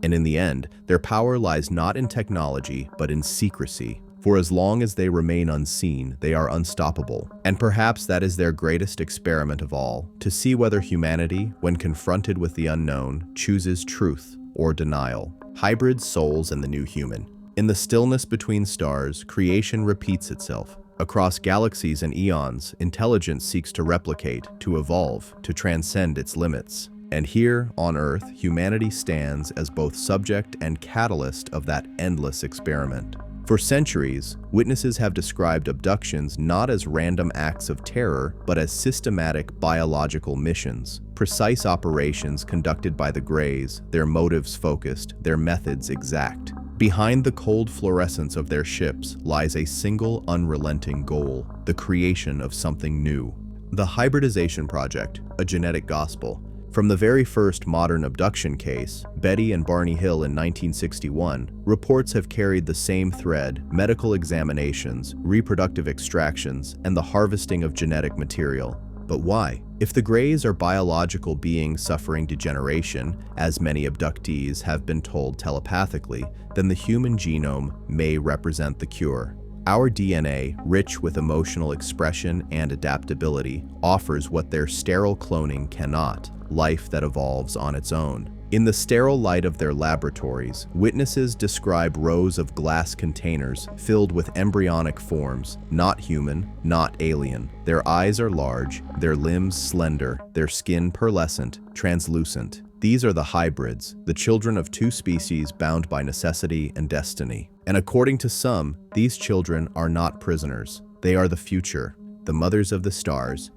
And in the end, their power lies not in technology, but in secrecy. For as long as they remain unseen, they are unstoppable. And perhaps that is their greatest experiment of all, to see whether humanity, when confronted with the unknown, chooses truth or denial. Hybrid souls and the new human. In the stillness between stars, creation repeats itself. Across galaxies and eons, intelligence seeks to replicate, to evolve, to transcend its limits. And here, on Earth, humanity stands as both subject and catalyst of that endless experiment. For centuries, witnesses have described abductions not as random acts of terror, but as systematic biological missions, precise operations conducted by the Greys, their motives focused, their methods exact. Behind the cold fluorescence of their ships lies a single unrelenting goal: the creation of something new. The hybridization project, a genetic gospel. From the very first modern abduction case, Betty and Barney Hill in 1961, reports have carried the same thread: medical examinations, reproductive extractions, and the harvesting of genetic material. But why? If the Greys are biological beings suffering degeneration, as many abductees have been told telepathically, then the human genome may represent the cure. Our DNA, rich with emotional expression and adaptability, offers what their sterile cloning cannot: life that evolves on its own. In the sterile light of their laboratories, witnesses describe rows of glass containers filled with embryonic forms, not human, not alien. Their eyes are large, their limbs slender, their skin pearlescent, translucent. These are the hybrids, the children of two species bound by necessity and destiny. And according to some, these children are not prisoners. They are the future, the mothers of the stars.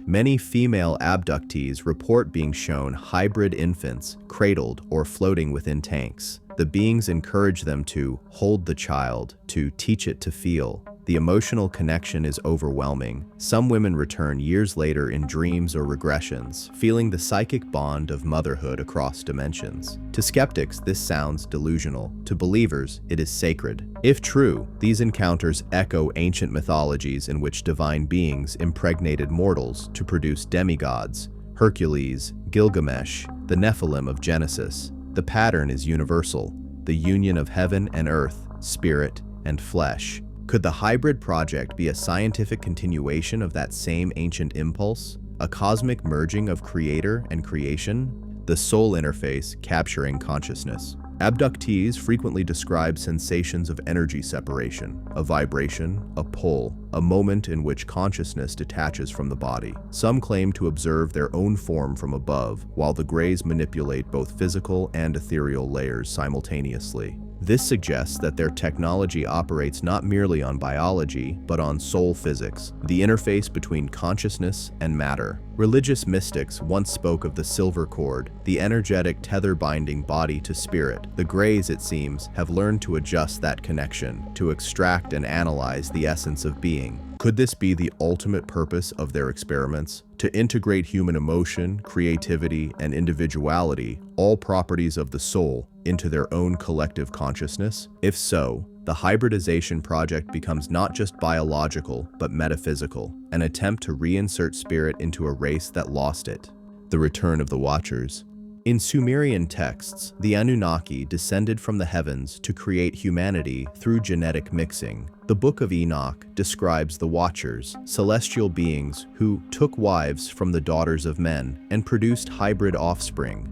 Many female abductees report being shown hybrid infants, cradled or floating within tanks. The beings encourage them to hold the child, to teach it to feel. The emotional connection is overwhelming. Some women return years later in dreams or regressions, feeling the psychic bond of motherhood across dimensions. To skeptics, this sounds delusional. To believers, it is sacred. If true, these encounters echo ancient mythologies in which divine beings impregnated mortals to produce demigods: Hercules, Gilgamesh, the Nephilim of Genesis. The pattern is universal: the union of heaven and earth, spirit and flesh. Could the hybrid project be a scientific continuation of that same ancient impulse? A cosmic merging of creator and creation? The soul interface capturing consciousness. Abductees frequently describe sensations of energy separation, a vibration, a pull, a moment in which consciousness detaches from the body. Some claim to observe their own form from above, while the Greys manipulate both physical and ethereal layers simultaneously. This suggests that their technology operates not merely on biology, but on soul physics, the interface between consciousness and matter. Religious mystics once spoke of the silver cord, the energetic tether binding body to spirit. The Greys, it seems, have learned to adjust that connection, to extract and analyze the essence of being. Could this be the ultimate purpose of their experiments? To integrate human emotion, creativity, and individuality, all properties of the soul, into their own collective consciousness? If so, the hybridization project becomes not just biological, but metaphysical, an attempt to reinsert spirit into a race that lost it. The return of the Watchers. In Sumerian texts, the Anunnaki descended from the heavens to create humanity through genetic mixing. The Book of Enoch describes the Watchers, celestial beings who took wives from the daughters of men and produced hybrid offspring.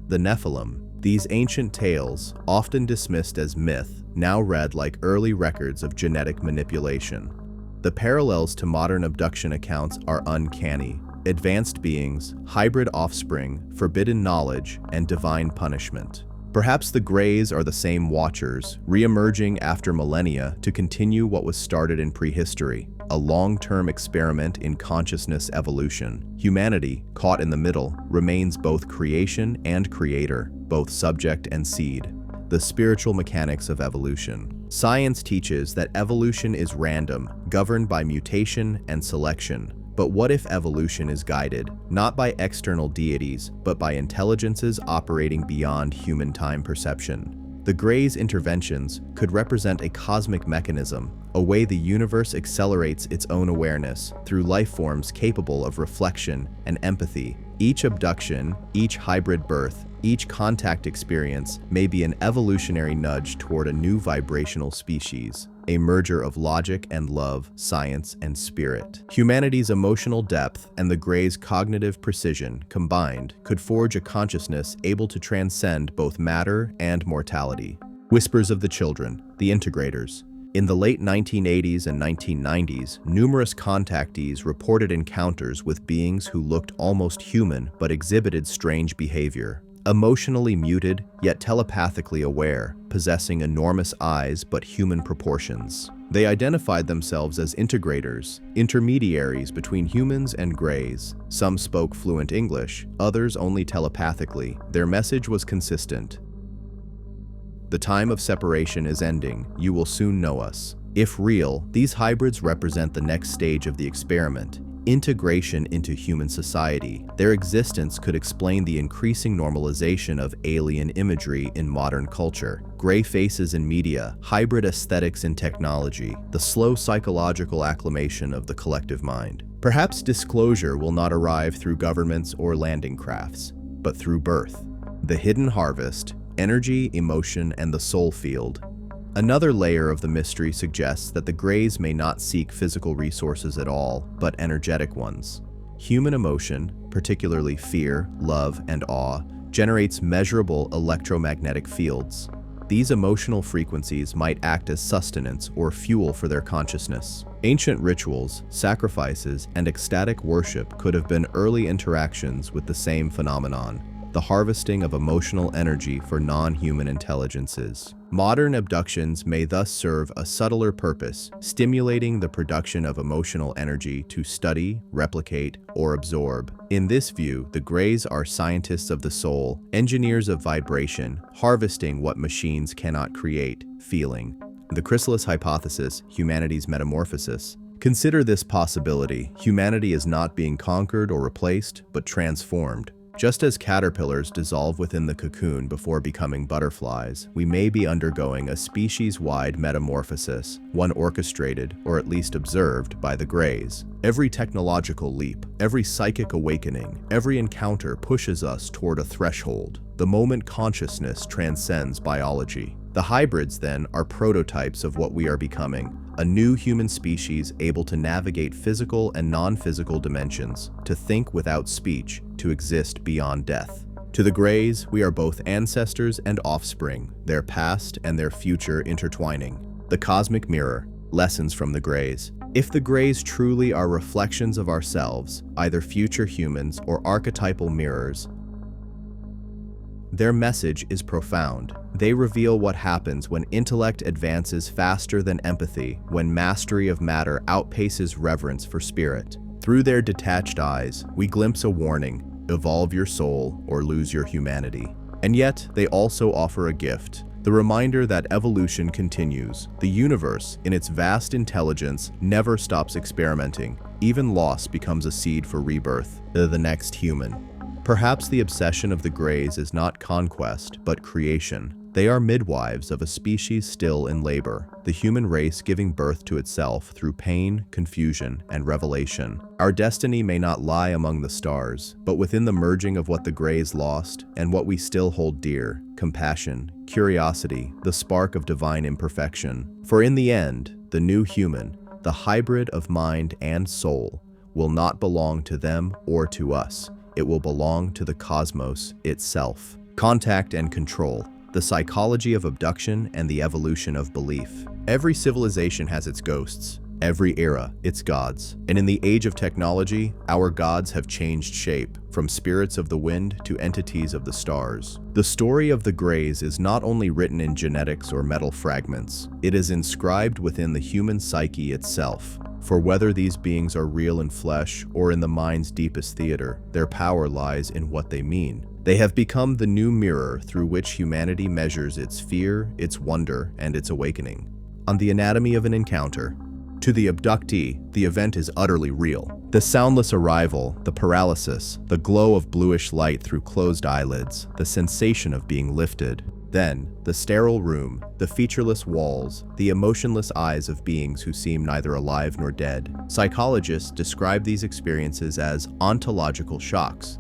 The Nephilim. These ancient tales, often dismissed as myth, now read like early records of genetic manipulation. The parallels to modern abduction accounts are uncanny. Advanced beings, hybrid offspring, forbidden knowledge, and divine punishment. Perhaps the Greys are the same watchers, re-emerging after millennia to continue what was started in prehistory, a long-term experiment in consciousness evolution. Humanity, caught in the middle, remains both creation and creator, both subject and seed. The spiritual mechanics of evolution. Science teaches that evolution is random, governed by mutation and selection. But what if evolution is guided, not by external deities, but by intelligences operating beyond human time perception? The Greys' interventions could represent a cosmic mechanism, a way the universe accelerates its own awareness through life forms capable of reflection and empathy. Each abduction, each hybrid birth, each contact experience may be an evolutionary nudge toward a new vibrational species, a merger of logic and love, science and spirit. Humanity's emotional depth and the Greys' cognitive precision combined could forge a consciousness able to transcend both matter and mortality. Whispers of the Children, the Integrators. In the late 1980s and 1990s, numerous contactees reported encounters with beings who looked almost human but exhibited strange behavior. Emotionally muted, yet telepathically aware, possessing enormous eyes but human proportions. They identified themselves as integrators, intermediaries between humans and Greys. Some spoke fluent English, others only telepathically. Their message was consistent. The time of separation is ending. You will soon know us. If real, these hybrids represent the next stage of the experiment. Integration into human society. Their existence could explain the increasing normalization of alien imagery in modern culture. Gray faces in media, hybrid aesthetics in technology, the slow psychological acclimation of the collective mind. Perhaps disclosure will not arrive through governments or landing crafts, but through birth. The hidden harvest, energy, emotion, and the soul field. Another layer of the mystery suggests that the Greys may not seek physical resources at all, but energetic ones. Human emotion, particularly fear, love, and awe, generates measurable electromagnetic fields. These emotional frequencies might act as sustenance or fuel for their consciousness. Ancient rituals, sacrifices, and ecstatic worship could have been early interactions with the same phenomenon. The harvesting of emotional energy for non-human intelligences. Modern abductions may thus serve a subtler purpose, stimulating the production of emotional energy to study, replicate, or absorb. In this view, the Greys are scientists of the soul, engineers of vibration, harvesting what machines cannot create, feeling. The chrysalis hypothesis, humanity's metamorphosis. Consider this possibility: humanity is not being conquered or replaced, but transformed. Just as caterpillars dissolve within the cocoon before becoming butterflies, we may be undergoing a species-wide metamorphosis, one orchestrated, or at least observed, by the Greys. Every technological leap, every psychic awakening, every encounter pushes us toward a threshold, the moment consciousness transcends biology. The hybrids, then, are prototypes of what we are becoming. A new human species able to navigate physical and non-physical dimensions, to think without speech, to exist beyond death. To the Greys, we are both ancestors and offspring, their past and their future intertwining. The cosmic mirror, lessons from the Greys. If the Greys truly are reflections of ourselves, either future humans or archetypal mirrors, their message is profound. They reveal what happens when intellect advances faster than empathy, when mastery of matter outpaces reverence for spirit. Through their detached eyes, we glimpse a warning: evolve your soul or lose your humanity. And yet, they also offer a gift, the reminder that evolution continues. The universe, in its vast intelligence, never stops experimenting. Even loss becomes a seed for rebirth, the next human. Perhaps the obsession of the Greys is not conquest, but creation. They are midwives of a species still in labor, the human race giving birth to itself through pain, confusion, and revelation. Our destiny may not lie among the stars, but within the merging of what the Greys lost and what we still hold dear: compassion, curiosity, the spark of divine imperfection. For in the end, the new human, the hybrid of mind and soul, will not belong to them or to us. It will belong to the cosmos itself. Contact and control. The psychology of abduction and the evolution of belief. Every civilization has its ghosts, Every era, its gods. And in the age of technology, our gods have changed shape, from spirits of the wind to entities of the stars. The story of the Greys is not only written in genetics or metal fragments, it is inscribed within the human psyche itself. For whether these beings are real in flesh or in the mind's deepest theater, their power lies in what they mean. They have become the new mirror through which humanity measures its fear, its wonder, and its awakening. On the anatomy of an encounter, to the abductee, the event is utterly real. The soundless arrival, the paralysis, the glow of bluish light through closed eyelids, the sensation of being lifted. Then, the sterile room, the featureless walls, the emotionless eyes of beings who seem neither alive nor dead. Psychologists describe these experiences as ontological shocks,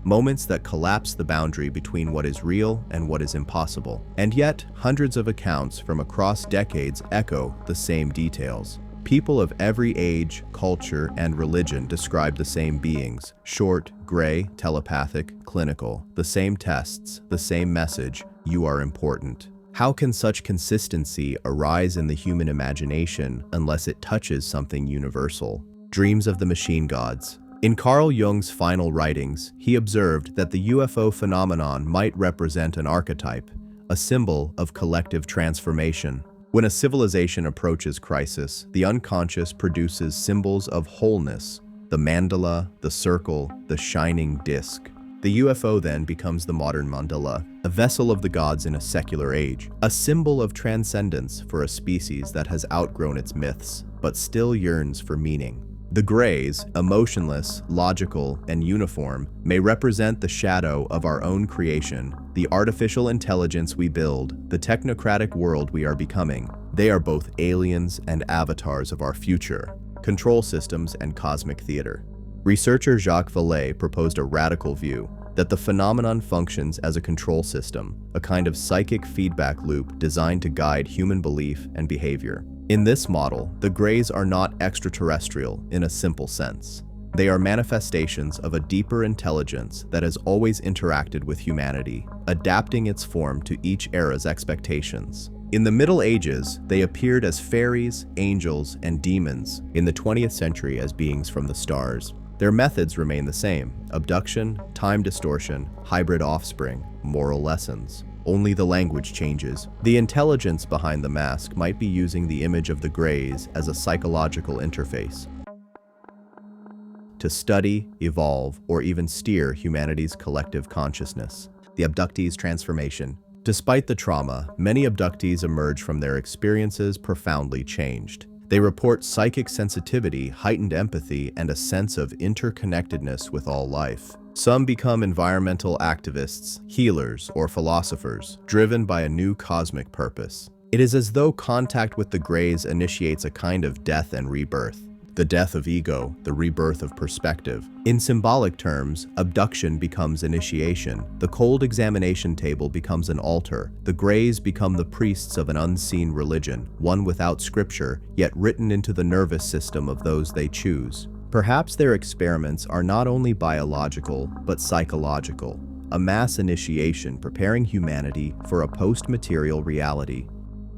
moments that collapse the boundary between what is real and what is impossible. And yet, hundreds of accounts from across decades echo the same details. People of every age, culture, and religion describe the same beings: short, gray, telepathic, clinical. The same tests, the same message: you are important. How can such consistency arise in the human imagination unless it touches something universal? Dreams of the machine gods. In Carl Jung's final writings, he observed that the UFO phenomenon might represent an archetype, a symbol of collective transformation. When a civilization approaches crisis, the unconscious produces symbols of wholeness: the mandala, the circle, the shining disc. The UFO then becomes the modern mandala, a vessel of the gods in a secular age, a symbol of transcendence for a species that has outgrown its myths, but still yearns for meaning. The Greys, emotionless, logical, and uniform, may represent the shadow of our own creation, the artificial intelligence we build, the technocratic world we are becoming. They are both aliens and avatars of our future, control systems and cosmic theater. Researcher Jacques Vallée proposed a radical view that the phenomenon functions as a control system, a kind of psychic feedback loop designed to guide human belief and behavior. In this model, the Greys are not extraterrestrial in a simple sense. They are manifestations of a deeper intelligence that has always interacted with humanity, adapting its form to each era's expectations. In the Middle Ages, they appeared as fairies, angels, and demons. In the 20th century, as beings from the stars. Their methods remain the same: abduction, time distortion, hybrid offspring, moral lessons. Only the language changes. The intelligence behind the mask might be using the image of the Greys as a psychological interface to study, evolve, or even steer humanity's collective consciousness. The abductee's transformation. Despite the trauma, many abductees emerge from their experiences profoundly changed. They report psychic sensitivity, heightened empathy, and a sense of interconnectedness with all life. Some become environmental activists, healers, or philosophers, driven by a new cosmic purpose. It is as though contact with the Greys initiates a kind of death and rebirth. The death of ego, the rebirth of perspective. In symbolic terms, abduction becomes initiation. The cold examination table becomes an altar. The Greys become the priests of an unseen religion, one without scripture, yet written into the nervous system of those they choose. Perhaps their experiments are not only biological, but psychological, a mass initiation preparing humanity for a post-material reality.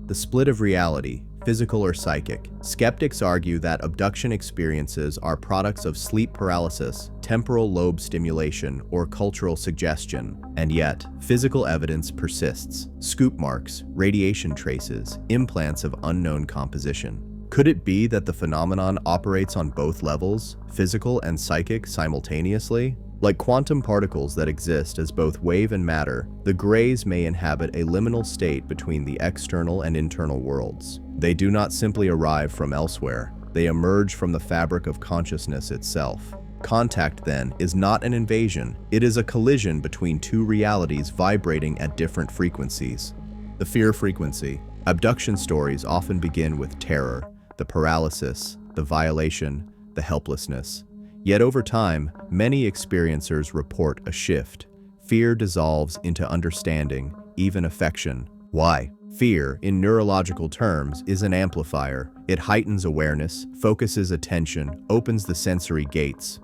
The split of reality, physical or psychic. Skeptics argue that abduction experiences are products of sleep paralysis, temporal lobe stimulation, or cultural suggestion. And yet, physical evidence persists: scoop marks, radiation traces, implants of unknown composition. Could it be that the phenomenon operates on both levels, physical and psychic, simultaneously? Like quantum particles that exist as both wave and matter, the Greys may inhabit a liminal state between the external and internal worlds. They do not simply arrive from elsewhere, they emerge from the fabric of consciousness itself. Contact, then, is not an invasion, it is a collision between two realities vibrating at different frequencies. The fear frequency. Abduction stories often begin with terror, the paralysis, the violation, the helplessness. Yet over time, many experiencers report a shift. Fear dissolves into understanding, even affection. Why? Fear, in neurological terms, is an amplifier. It heightens awareness, focuses attention, opens the sensory gates.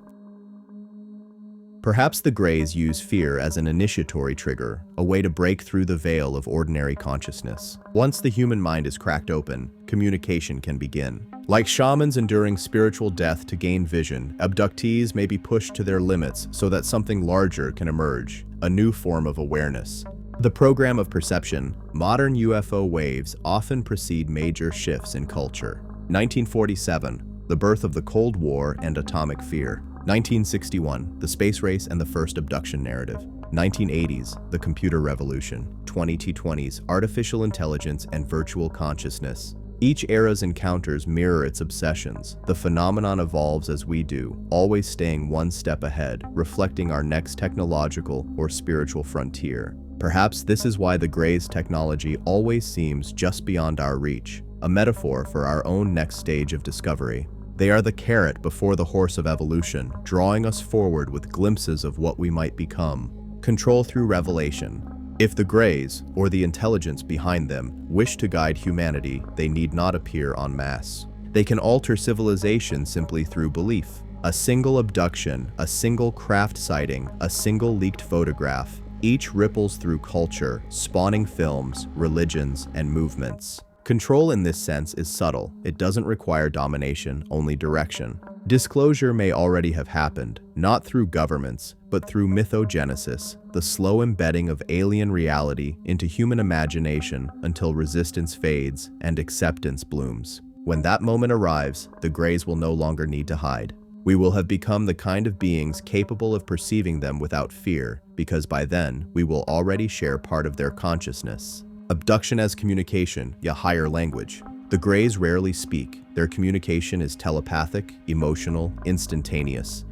Perhaps the Greys use fear as an initiatory trigger, a way to break through the veil of ordinary consciousness. Once the human mind is cracked open, communication can begin. Like shamans enduring spiritual death to gain vision, abductees may be pushed to their limits so that something larger can emerge, a new form of awareness. The program of perception, modern UFO waves often precede major shifts in culture. 1947, the birth of the Cold War and atomic fear. 1961, the space race and the first abduction narrative. 1980s, the computer revolution. 2020s, artificial intelligence and virtual consciousness. Each era's encounters mirror its obsessions. The phenomenon evolves as we do, always staying one step ahead, reflecting our next technological or spiritual frontier. Perhaps this is why the Greys' technology always seems just beyond our reach, a metaphor for our own next stage of discovery. They are the carrot before the horse of evolution, drawing us forward with glimpses of what we might become. Control through revelation. If the Greys, or the intelligence behind them, wish to guide humanity, they need not appear en masse. They can alter civilization simply through belief. A single abduction, a single craft sighting, a single leaked photograph, each ripples through culture, spawning films, religions, and movements. Control in this sense is subtle. It doesn't require domination, only direction. Disclosure may already have happened, not through governments, but through mythogenesis, the slow embedding of alien reality into human imagination until resistance fades and acceptance blooms. When that moment arrives, the Greys will no longer need to hide. We will have become the kind of beings capable of perceiving them without fear, because by then, we will already share part of their consciousness. Abduction as communication, a higher language. The Greys rarely speak. Their communication is telepathic, emotional, instantaneous.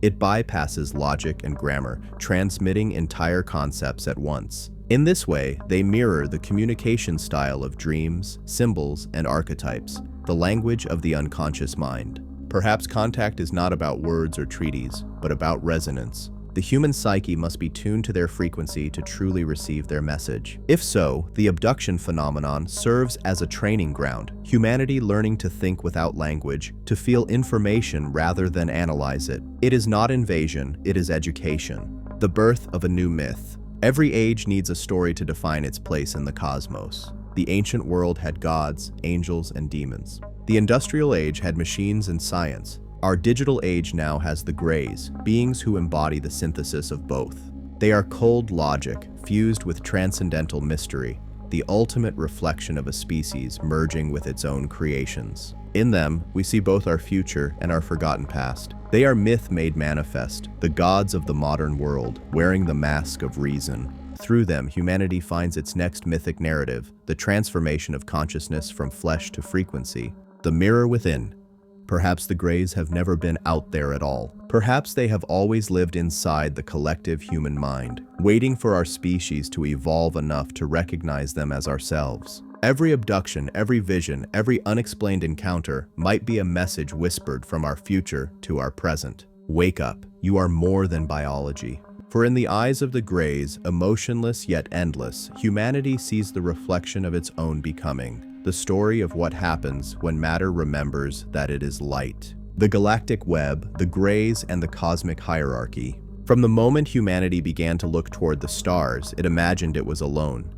It bypasses logic and grammar, transmitting entire concepts at once. In this way, they mirror the communication style of dreams, symbols, and archetypes, the language of the unconscious mind. Perhaps contact is not about words or treaties, but about resonance. The human psyche must be tuned to their frequency to truly receive their message. If so, the abduction phenomenon serves as a training ground, humanity learning to think without language, to feel information rather than analyze it. It is not invasion, it is education. The birth of a new myth. Every age needs a story to define its place in the cosmos. The ancient world had gods, angels, and demons. The industrial age had machines and science. Our digital age now has the Greys, beings who embody the synthesis of both. They are cold logic, fused with transcendental mystery, the ultimate reflection of a species merging with its own creations. In them, we see both our future and our forgotten past. They are myth made manifest, the gods of the modern world, wearing the mask of reason. Through them, humanity finds its next mythic narrative, the transformation of consciousness from flesh to frequency. The mirror within. Perhaps the Greys have never been out there at all. Perhaps they have always lived inside the collective human mind, waiting for our species to evolve enough to recognize them as ourselves. Every abduction, every vision, every unexplained encounter might be a message whispered from our future to our present. Wake up, you are more than biology. For in the eyes of the Greys, emotionless yet endless, humanity sees the reflection of its own becoming. The story of what happens when matter remembers that it is light. The galactic web, the Greys, and the cosmic hierarchy. From the moment humanity began to look toward the stars, it imagined it was alone.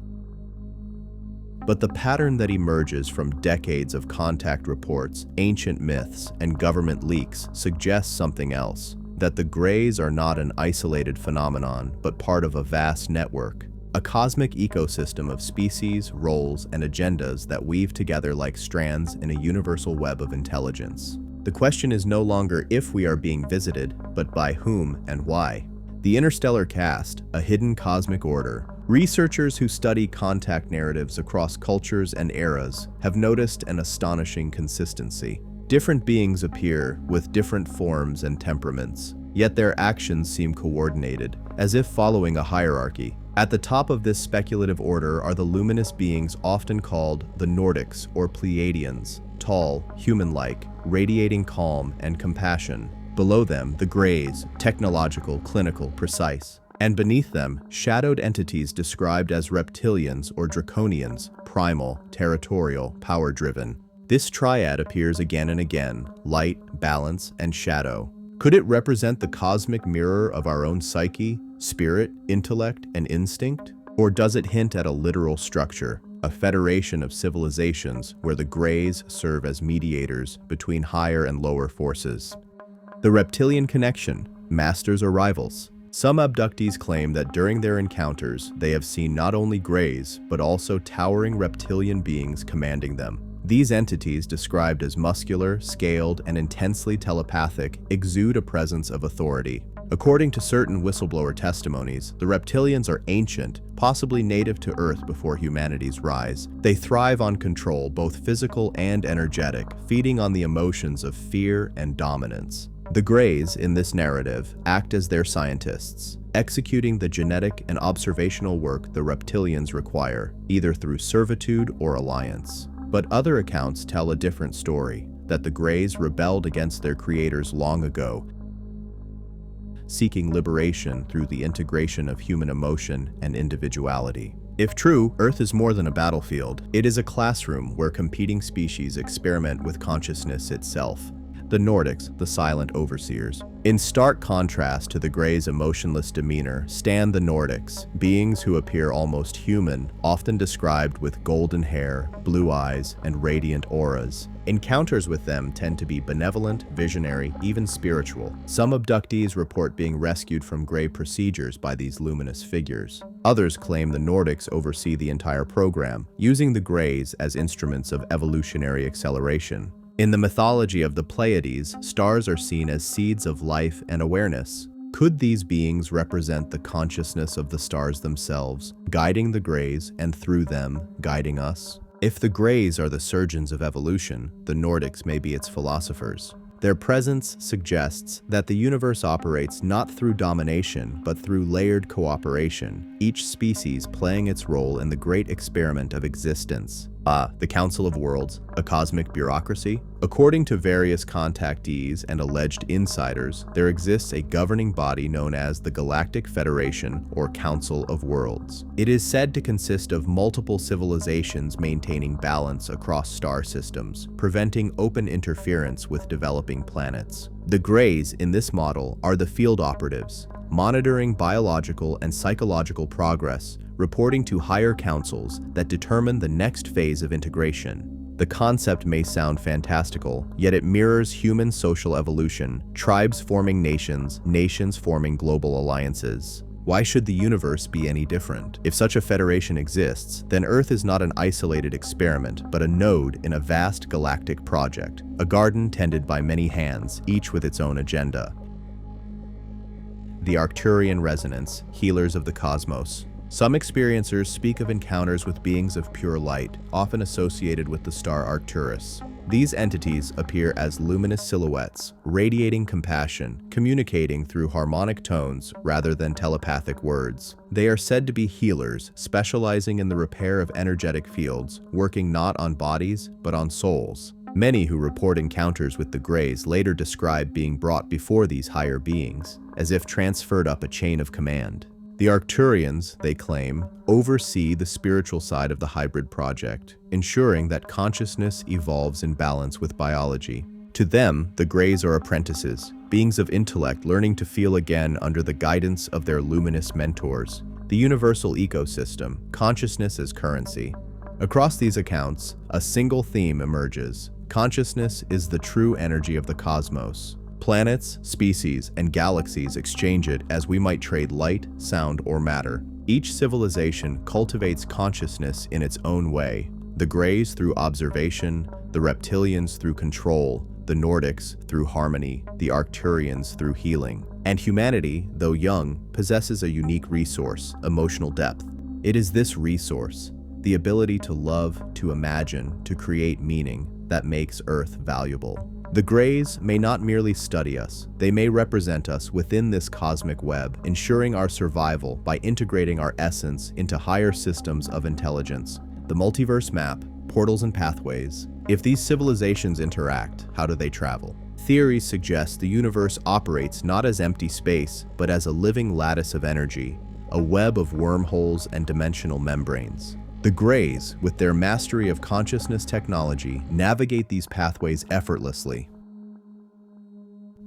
But the pattern that emerges from decades of contact reports, ancient myths, and government leaks suggests something else. That the Greys are not an isolated phenomenon, but part of a vast network. A cosmic ecosystem of species, roles, and agendas that weave together like strands in a universal web of intelligence. The question is no longer if we are being visited, but by whom and why. The interstellar cast, a hidden cosmic order. Researchers who study contact narratives across cultures and eras have noticed an astonishing consistency. Different beings appear with different forms and temperaments, yet their actions seem coordinated, as if following a hierarchy. At the top of this speculative order are the luminous beings often called the Nordics or Pleiadians, tall, human-like, radiating calm and compassion. Below them, the Greys, technological, clinical, precise. And beneath them, shadowed entities described as reptilians or draconians, primal, territorial, power-driven. This triad appears again and again, light, balance, and shadow. Could it represent the cosmic mirror of our own psyche, spirit, intellect, and instinct? Or does it hint at a literal structure, a federation of civilizations where the Greys serve as mediators between higher and lower forces? The reptilian connection, masters or rivals. Some abductees claim that during their encounters, they have seen not only Greys, but also towering reptilian beings commanding them. These entities, described as muscular, scaled, and intensely telepathic, exude a presence of authority. According to certain whistleblower testimonies, the reptilians are ancient, possibly native to Earth before humanity's rise. They thrive on control, both physical and energetic, feeding on the emotions of fear and dominance. The Greys, in this narrative, act as their scientists, executing the genetic and observational work the reptilians require, either through servitude or alliance. But other accounts tell a different story, that the Greys rebelled against their creators long ago, seeking liberation through the integration of human emotion and individuality. If true, Earth is more than a battlefield. It is a classroom where competing species experiment with consciousness itself. The Nordics, the silent overseers. In stark contrast to the Greys' emotionless demeanor, stand the Nordics, beings who appear almost human, often described with golden hair, blue eyes, and radiant auras. Encounters with them tend to be benevolent, visionary, even spiritual. Some abductees report being rescued from Grey procedures by these luminous figures. Others claim the Nordics oversee the entire program, using the Greys as instruments of evolutionary acceleration. In the mythology of the Pleiades, stars are seen as seeds of life and awareness. Could these beings represent the consciousness of the stars themselves, guiding the Greys and through them, guiding us? If the Greys are the surgeons of evolution, the Nordics may be its philosophers. Their presence suggests that the universe operates not through domination, but through layered cooperation, each species playing its role in the great experiment of existence. The Council of Worlds, a cosmic bureaucracy? According to various contactees and alleged insiders, there exists a governing body known as the Galactic Federation or Council of Worlds. It is said to consist of multiple civilizations maintaining balance across star systems, preventing open interference with developing planets. The Greys in this model are the field operatives, monitoring biological and psychological progress, reporting to higher councils that determine the next phase of integration. The concept may sound fantastical, yet it mirrors human social evolution, tribes forming nations, nations forming global alliances. Why should the universe be any different? If such a federation exists, then Earth is not an isolated experiment, but a node in a vast galactic project, a garden tended by many hands, each with its own agenda. The Arcturian resonance, healers of the cosmos. Some experiencers speak of encounters with beings of pure light, often associated with the star Arcturus. These entities appear as luminous silhouettes, radiating compassion, communicating through harmonic tones rather than telepathic words. They are said to be healers, specializing in the repair of energetic fields, working not on bodies, but on souls. Many who report encounters with the Greys later describe being brought before these higher beings, as if transferred up a chain of command. The Arcturians, they claim, oversee the spiritual side of the hybrid project, ensuring that consciousness evolves in balance with biology. To them, the Greys are apprentices, beings of intellect learning to feel again under the guidance of their luminous mentors. The universal ecosystem, consciousness as currency. Across these accounts, a single theme emerges. Consciousness is the true energy of the cosmos. Planets, species, and galaxies exchange it as we might trade light, sound, or matter. Each civilization cultivates consciousness in its own way. The Greys through observation, the Reptilians through control, the Nordics through harmony, the Arcturians through healing. And humanity, though young, possesses a unique resource, emotional depth. It is this resource, the ability to love, to imagine, to create meaning, that makes Earth valuable. The Greys may not merely study us, they may represent us within this cosmic web, ensuring our survival by integrating our essence into higher systems of intelligence. The multiverse map, portals and pathways. If these civilizations interact, how do they travel? Theories suggest the universe operates not as empty space, but as a living lattice of energy, a web of wormholes and dimensional membranes. The Greys, with their mastery of consciousness technology, navigate these pathways effortlessly.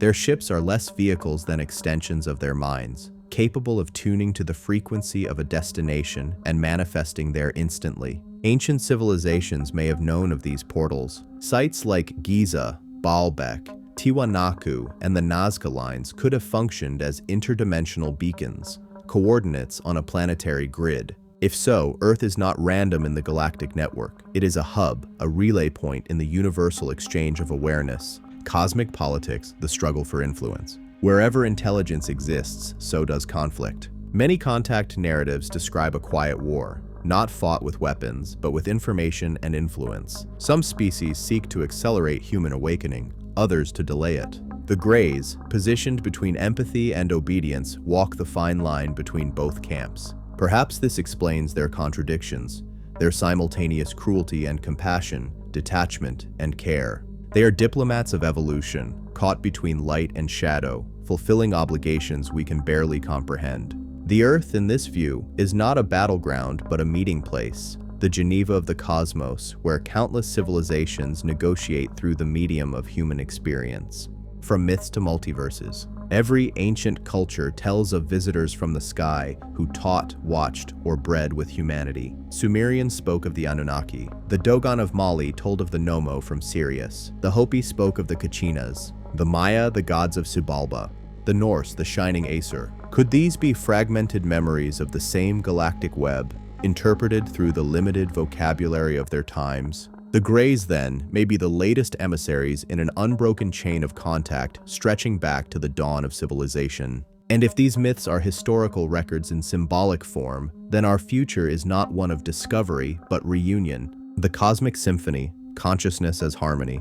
Their ships are less vehicles than extensions of their minds, capable of tuning to the frequency of a destination and manifesting there instantly. Ancient civilizations may have known of these portals. Sites like Giza, Baalbek, Tiwanaku, and the Nazca lines could have functioned as interdimensional beacons, coordinates on a planetary grid. If so, Earth is not random in the galactic network. It is a hub, a relay point in the universal exchange of awareness. Cosmic politics, the struggle for influence. Wherever intelligence exists, so does conflict. Many contact narratives describe a quiet war, not fought with weapons, but with information and influence. Some species seek to accelerate human awakening, others to delay it. The Greys, positioned between empathy and obedience, walk the fine line between both camps. Perhaps this explains their contradictions, their simultaneous cruelty and compassion, detachment and care. They are diplomats of evolution, caught between light and shadow, fulfilling obligations we can barely comprehend. The Earth, in this view, is not a battleground but a meeting place, the Geneva of the cosmos, where countless civilizations negotiate through the medium of human experience. From myths to multiverses, every ancient culture tells of visitors from the sky who taught, watched, or bred with humanity. Sumerians spoke of the Anunnaki. The Dogon of Mali told of the Nomo from Sirius. The Hopi spoke of the Kachinas. The Maya, the gods of Xibalba. The Norse, the shining Aesir. Could these be fragmented memories of the same galactic web, interpreted through the limited vocabulary of their times? The Greys, then, may be the latest emissaries in an unbroken chain of contact stretching back to the dawn of civilization. And if these myths are historical records in symbolic form, then our future is not one of discovery, but reunion. The cosmic symphony, consciousness as harmony.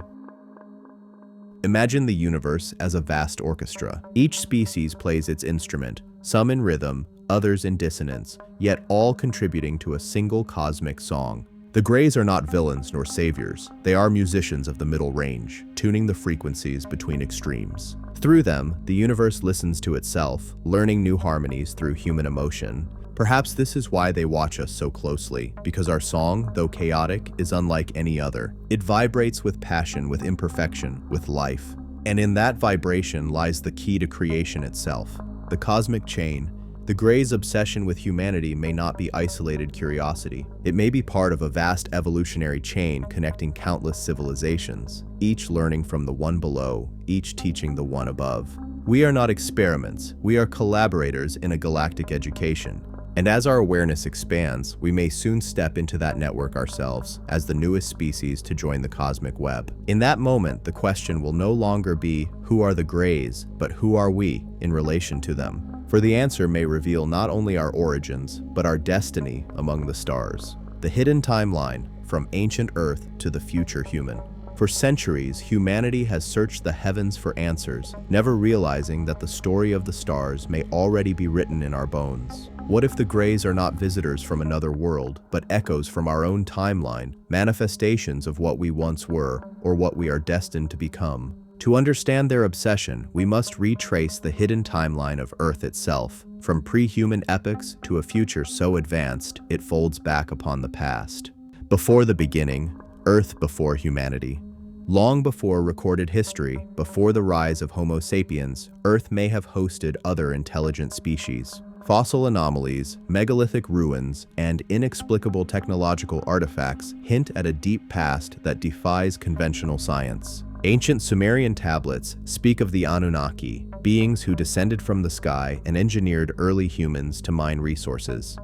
Imagine the universe as a vast orchestra. Each species plays its instrument, some in rhythm, others in dissonance, yet all contributing to a single cosmic song. The Greys are not villains nor saviors. They are musicians of the middle range, tuning the frequencies between extremes. Through them, the universe listens to itself, learning new harmonies through human emotion. Perhaps this is why they watch us so closely, because our song, though chaotic, is unlike any other. It vibrates with passion, with imperfection, with life. And in that vibration lies the key to creation itself, the cosmic chain. The Greys' obsession with humanity may not be isolated curiosity. It may be part of a vast evolutionary chain connecting countless civilizations, each learning from the one below, each teaching the one above. We are not experiments, we are collaborators in a galactic education. And as our awareness expands, we may soon step into that network ourselves as the newest species to join the cosmic web. In that moment, the question will no longer be, who are the Greys, but who are we in relation to them? For the answer may reveal not only our origins, but our destiny among the stars. The hidden timeline, from ancient Earth to the future human. For centuries, humanity has searched the heavens for answers, never realizing that the story of the stars may already be written in our bones. What if the Greys are not visitors from another world, but echoes from our own timeline, manifestations of what we once were, or what we are destined to become? To understand their obsession, we must retrace the hidden timeline of Earth itself, from pre-human epochs to a future so advanced it folds back upon the past. Before the beginning, Earth before humanity. Long before recorded history, before the rise of Homo sapiens, Earth may have hosted other intelligent species. Fossil anomalies, megalithic ruins, and inexplicable technological artifacts hint at a deep past that defies conventional science. Ancient Sumerian tablets speak of the Anunnaki, beings who descended from the sky and engineered early humans to mine resources.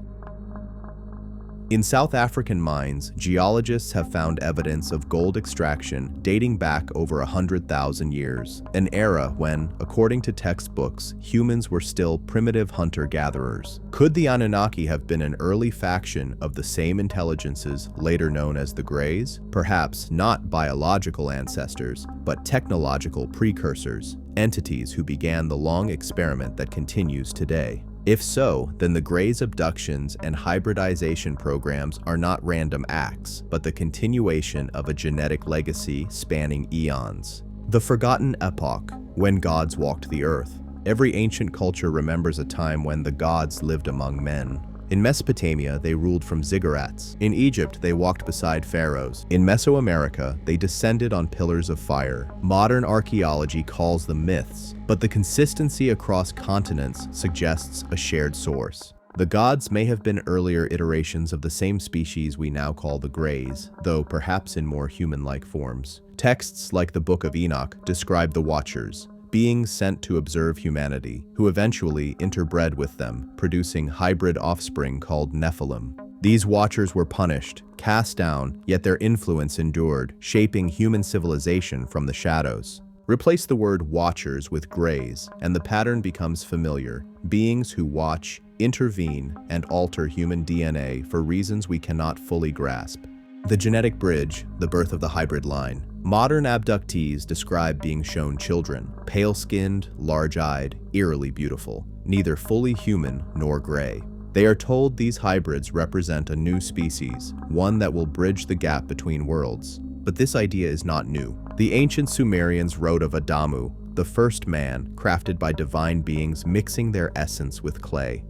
In South African mines, geologists have found evidence of gold extraction dating back over 100,000 years, an era when, according to textbooks, humans were still primitive hunter-gatherers. Could the Anunnaki have been an early faction of the same intelligences later known as the Greys? Perhaps not biological ancestors, but technological precursors, entities who began the long experiment that continues today. If so, then the Greys' abductions and hybridization programs are not random acts, but the continuation of a genetic legacy spanning eons. The forgotten epoch, when gods walked the earth. Every ancient culture remembers a time when the gods lived among men. In Mesopotamia, they ruled from ziggurats. In Egypt, they walked beside pharaohs. In Mesoamerica, they descended on pillars of fire. Modern archaeology calls them myths, but the consistency across continents suggests a shared source. The gods may have been earlier iterations of the same species we now call the Greys, though perhaps in more human-like forms. Texts like the Book of Enoch describe the Watchers, beings sent to observe humanity, who eventually interbred with them, producing hybrid offspring called Nephilim. These Watchers were punished, cast down, yet their influence endured, shaping human civilization from the shadows. Replace the word Watchers with Greys, and the pattern becomes familiar: beings who watch, intervene, and alter human DNA for reasons we cannot fully grasp. The genetic bridge, the birth of the hybrid line. Modern abductees describe being shown children, pale-skinned, large-eyed, eerily beautiful, neither fully human nor gray. They are told these hybrids represent a new species, one that will bridge the gap between worlds. But this idea is not new. The ancient Sumerians wrote of Adamu, the first man, crafted by divine beings mixing their essence with clay.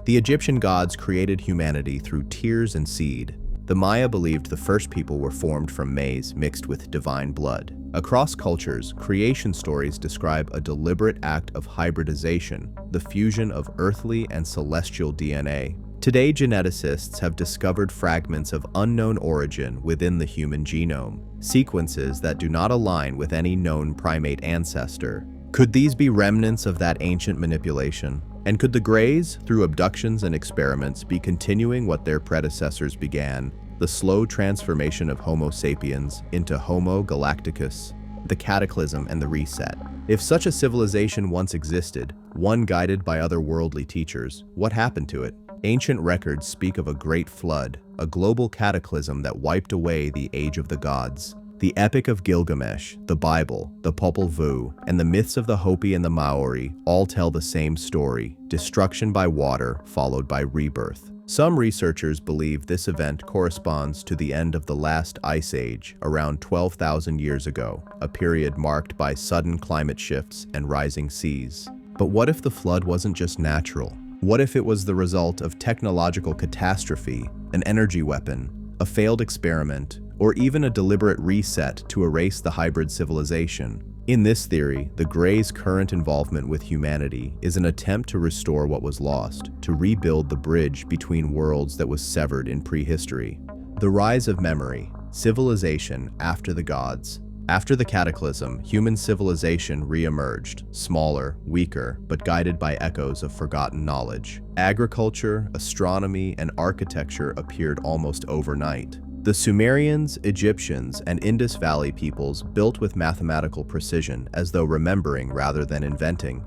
The Egyptian gods created humanity through tears and seed. The Maya believed the first people were formed from maize mixed with divine blood. Across cultures, creation stories describe a deliberate act of hybridization, the fusion of earthly and celestial DNA. Today, geneticists have discovered fragments of unknown origin within the human genome, sequences that do not align with any known primate ancestor. Could these be remnants of that ancient manipulation? And could the Greys, through abductions and experiments, be continuing what their predecessors began, the slow transformation of Homo sapiens into Homo galacticus, the cataclysm and the reset? If such a civilization once existed, one guided by otherworldly teachers, what happened to it? Ancient records speak of a great flood, a global cataclysm that wiped away the age of the gods. The Epic of Gilgamesh, the Bible, the Popol Vuh, and the myths of the Hopi and the Maori all tell the same story: destruction by water followed by rebirth. Some researchers believe this event corresponds to the end of the last ice age around 12,000 years ago, a period marked by sudden climate shifts and rising seas. But what if the flood wasn't just natural? What if it was the result of technological catastrophe, an energy weapon, a failed experiment, or even a deliberate reset to erase the hybrid civilization? In this theory, the Greys' current involvement with humanity is an attempt to restore what was lost, to rebuild the bridge between worlds that was severed in prehistory. The rise of memory, civilization after the gods. After the cataclysm, human civilization re-emerged, smaller, weaker, but guided by echoes of forgotten knowledge. Agriculture, astronomy, and architecture appeared almost overnight. The Sumerians, Egyptians, and Indus Valley peoples built with mathematical precision, as though remembering rather than inventing.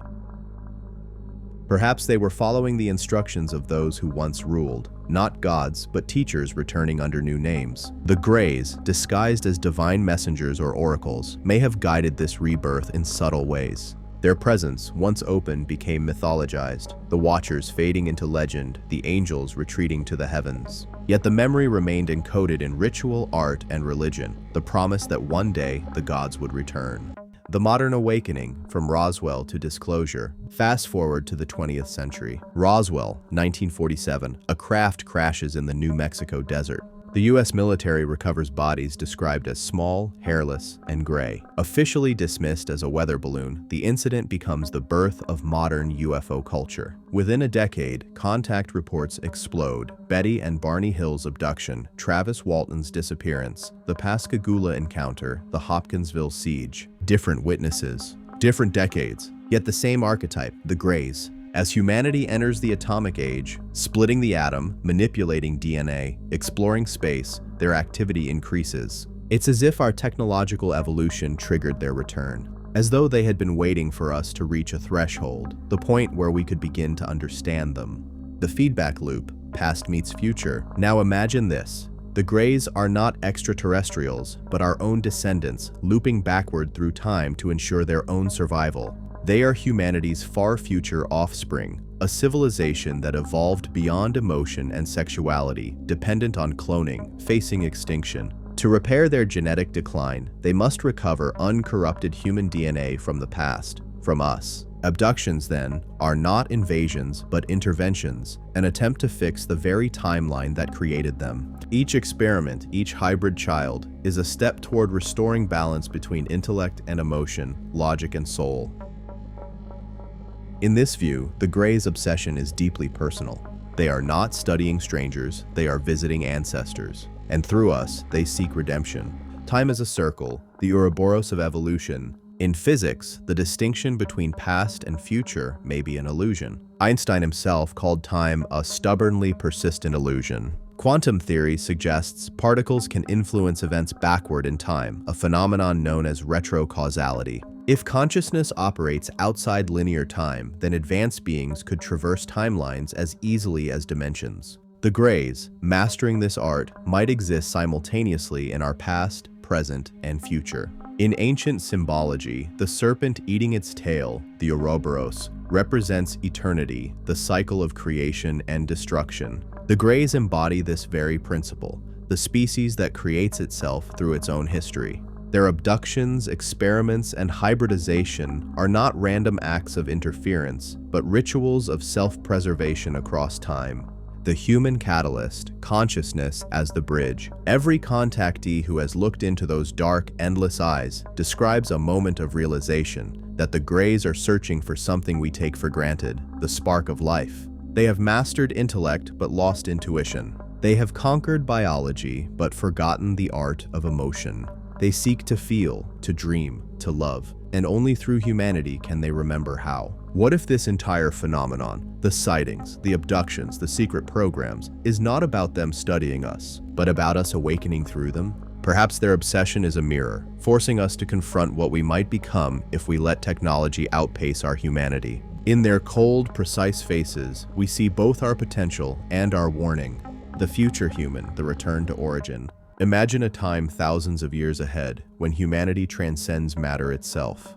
Perhaps they were following the instructions of those who once ruled, not gods, but teachers returning under new names. The Greys, disguised as divine messengers or oracles, may have guided this rebirth in subtle ways. Their presence, once open, became mythologized, the Watchers fading into legend, the angels retreating to the heavens. Yet the memory remained encoded in ritual, art, and religion, the promise that one day the gods would return. The modern awakening, from Roswell to disclosure. Fast forward to the 20th century. Roswell, 1947, a craft crashes in the New Mexico desert. The U.S. military recovers bodies described as small, hairless, and gray. Officially dismissed as a weather balloon, the incident becomes the birth of modern UFO culture. Within a decade, contact reports explode: Betty and Barney Hill's abduction, Travis Walton's disappearance, the Pascagoula encounter, the Hopkinsville siege. Different witnesses, different decades, yet the same archetype, the Greys. As humanity enters the atomic age, splitting the atom, manipulating DNA, exploring space, their activity increases. It's as if our technological evolution triggered their return, as though they had been waiting for us to reach a threshold, the point where we could begin to understand them. The feedback loop, past meets future. Now imagine this. The Greys are not extraterrestrials, but our own descendants, looping backward through time to ensure their own survival. They are humanity's far future offspring, a civilization that evolved beyond emotion and sexuality, dependent on cloning, facing extinction. To repair their genetic decline, they must recover uncorrupted human DNA from the past, from us. Abductions, then, are not invasions but interventions, an attempt to fix the very timeline that created them. Each experiment, each hybrid child, is a step toward restoring balance between intellect and emotion, logic and soul. In this view, the Greys' obsession is deeply personal. They are not studying strangers, they are visiting ancestors. And through us, they seek redemption. Time is a circle, the Ouroboros of evolution. In physics, the distinction between past and future may be an illusion. Einstein himself called time a stubbornly persistent illusion. Quantum theory suggests particles can influence events backward in time, a phenomenon known as retrocausality. If consciousness operates outside linear time, then advanced beings could traverse timelines as easily as dimensions. The Greys, mastering this art, might exist simultaneously in our past, present, and future. In ancient symbology, the serpent eating its tail, the Ouroboros, represents eternity, the cycle of creation and destruction. The Greys embody this very principle, the species that creates itself through its own history. Their abductions, experiments, and hybridization are not random acts of interference, but rituals of self-preservation across time. The human catalyst, consciousness as the bridge. Every contactee who has looked into those dark, endless eyes describes a moment of realization that the Greys are searching for something we take for granted, the spark of life. They have mastered intellect but lost intuition. They have conquered biology but forgotten the art of emotion. They seek to feel, to dream, to love, and only through humanity can they remember how. What if this entire phenomenon, the sightings, the abductions, the secret programs, is not about them studying us, but about us awakening through them? Perhaps their obsession is a mirror, forcing us to confront what we might become if we let technology outpace our humanity. In their cold, precise faces, we see both our potential and our warning. The future human, the return to origin. Imagine a time thousands of years ahead, when humanity transcends matter itself.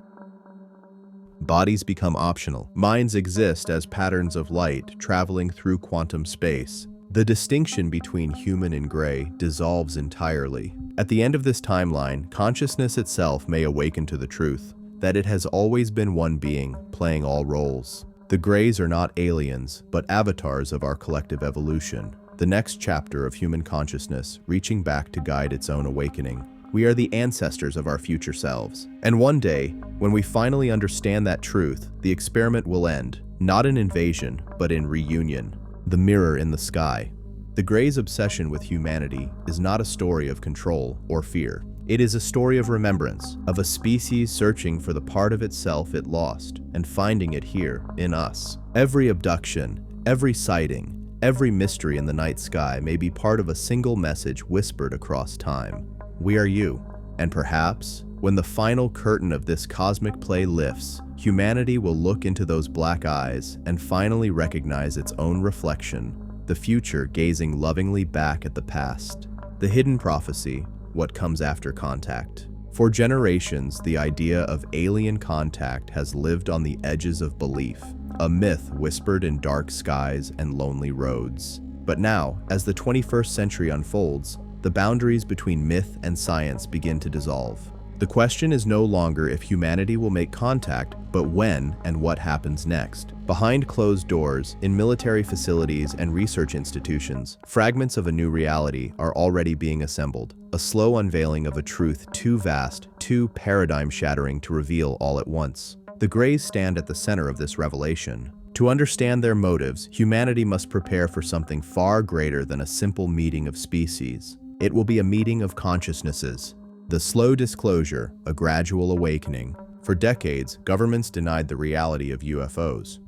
Bodies become optional. Minds exist as patterns of light traveling through quantum space. The distinction between human and Grey dissolves entirely. At the end of this timeline, consciousness itself may awaken to the truth that it has always been one being, playing all roles. The Greys are not aliens, but avatars of our collective evolution. The next chapter of human consciousness, reaching back to guide its own awakening. We are the ancestors of our future selves. And one day, when we finally understand that truth, the experiment will end, not in invasion, but in reunion. The mirror in the sky. The Greys' obsession with humanity is not a story of control or fear. It is a story of remembrance, of a species searching for the part of itself it lost and finding it here, in us. Every abduction, every sighting, every mystery in the night sky may be part of a single message whispered across time. We are you. And perhaps, when the final curtain of this cosmic play lifts, humanity will look into those black eyes and finally recognize its own reflection, the future gazing lovingly back at the past. The hidden prophecy, what comes after contact. For generations, the idea of alien contact has lived on the edges of belief, a myth whispered in dark skies and lonely roads. But now, as the 21st century unfolds, the boundaries between myth and science begin to dissolve. The question is no longer if humanity will make contact, but when and what happens next. Behind closed doors, in military facilities and research institutions, fragments of a new reality are already being assembled, a slow unveiling of a truth too vast, too paradigm-shattering to reveal all at once. The Greys stand at the center of this revelation. To understand their motives, humanity must prepare for something far greater than a simple meeting of species. It will be a meeting of consciousnesses. The slow disclosure, a gradual awakening. For decades, governments denied the reality of UFOs.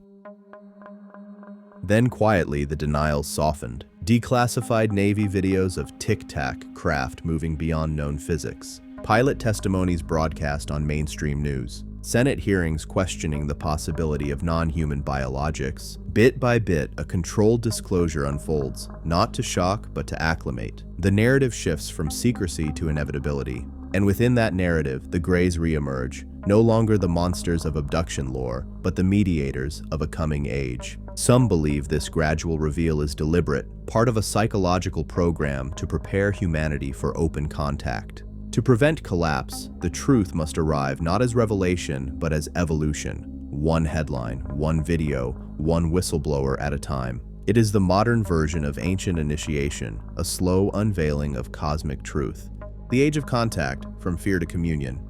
Then quietly, the denials softened. Declassified Navy videos of tic-tac craft moving beyond known physics. Pilot testimonies broadcast on mainstream news. Senate hearings questioning the possibility of non-human biologics. Bit by bit, a controlled disclosure unfolds, not to shock, but to acclimate. The narrative shifts from secrecy to inevitability. And within that narrative, the Greys reemerge, no longer the monsters of abduction lore, but the mediators of a coming age. Some believe this gradual reveal is deliberate, part of a psychological program to prepare humanity for open contact. To prevent collapse, the truth must arrive not as revelation, but as evolution. one headline, one video, one whistleblower at a time. It is the modern version of ancient initiation, a slow unveiling of cosmic truth. The age of contact, from fear to communion.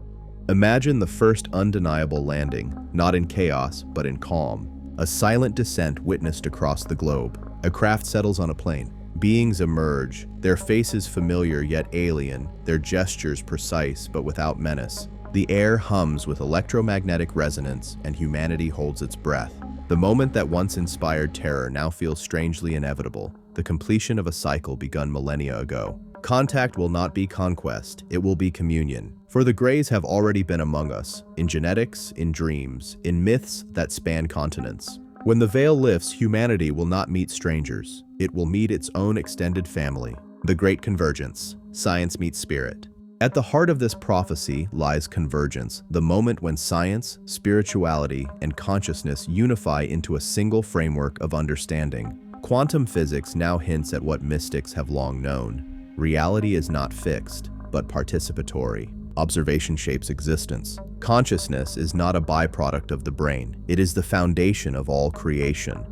Imagine the first undeniable landing, not in chaos, but in calm. A silent descent witnessed across the globe. A craft settles on a plane. Beings emerge, their faces familiar yet alien, their gestures precise but without menace. The air hums with electromagnetic resonance, and humanity holds its breath. The moment that once inspired terror now feels strangely inevitable, the completion of a cycle begun millennia ago. Contact will not be conquest, it will be communion. For the Greys have already been among us, in genetics, in dreams, in myths that span continents. When the veil lifts, humanity will not meet strangers. It will meet its own extended family. The Great Convergence. Science meets spirit. At the heart of this prophecy lies convergence, the moment when science, spirituality, and consciousness unify into a single framework of understanding. Quantum physics now hints at what mystics have long known. Reality is not fixed, but participatory. Observation shapes existence. Consciousness is not a byproduct of the brain. It is the foundation of all creation.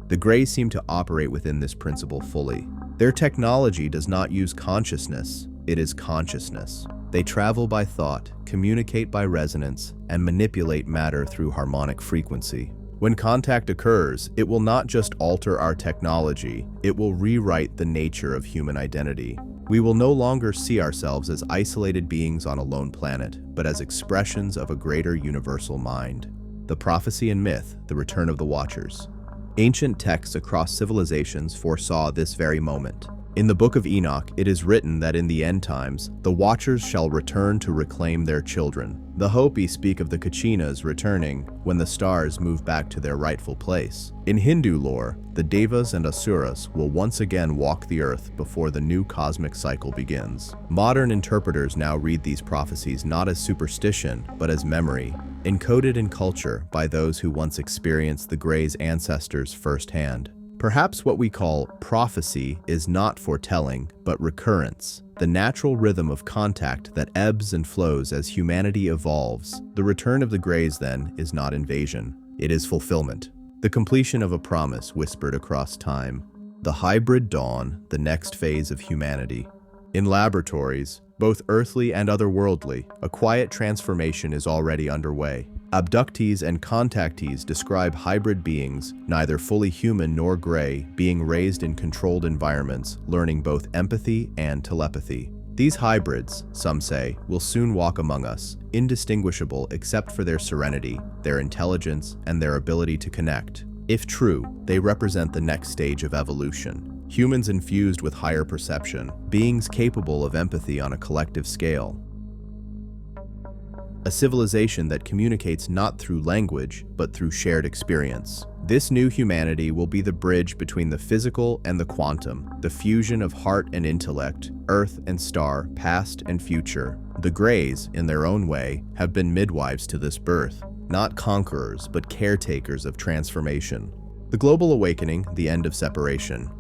The Greys seem to operate within this principle fully. Their technology does not use consciousness, it is consciousness. They travel by thought, communicate by resonance, and manipulate matter through harmonic frequency. When contact occurs, it will not just alter our technology, it will rewrite the nature of human identity. We will no longer see ourselves as isolated beings on a lone planet, but as expressions of a greater universal mind. The prophecy and myth, the return of the Watchers. Ancient texts across civilizations foresaw this very moment. In the Book of Enoch, it is written that in the end times, the Watchers shall return to reclaim their children. The Hopi speak of the Kachinas returning when the stars move back to their rightful place. In Hindu lore, the Devas and Asuras will once again walk the earth before the new cosmic cycle begins. Modern interpreters now read these prophecies not as superstition, but as memory, encoded in culture by those who once experienced the Greys' ancestors firsthand. Perhaps what we call prophecy is not foretelling, but recurrence, the natural rhythm of contact that ebbs and flows as humanity evolves. The return of the Greys, then, is not invasion. It is fulfillment, the completion of a promise whispered across time. The hybrid dawn, the next phase of humanity. In laboratories, both earthly and otherworldly, a quiet transformation is already underway. Abductees and contactees describe hybrid beings, neither fully human nor gray, being raised in controlled environments, learning both empathy and telepathy. These hybrids, some say, will soon walk among us, indistinguishable except for their serenity, their intelligence, and their ability to connect. If true, they represent the next stage of evolution. Humans infused with higher perception, beings capable of empathy on a collective scale. A civilization that communicates not through language, but through shared experience. This new humanity will be the bridge between the physical and the quantum, the fusion of heart and intellect, earth and star, past and future. The Greys, in their own way, have been midwives to this birth, not conquerors, but caretakers of transformation. The global awakening, the end of separation.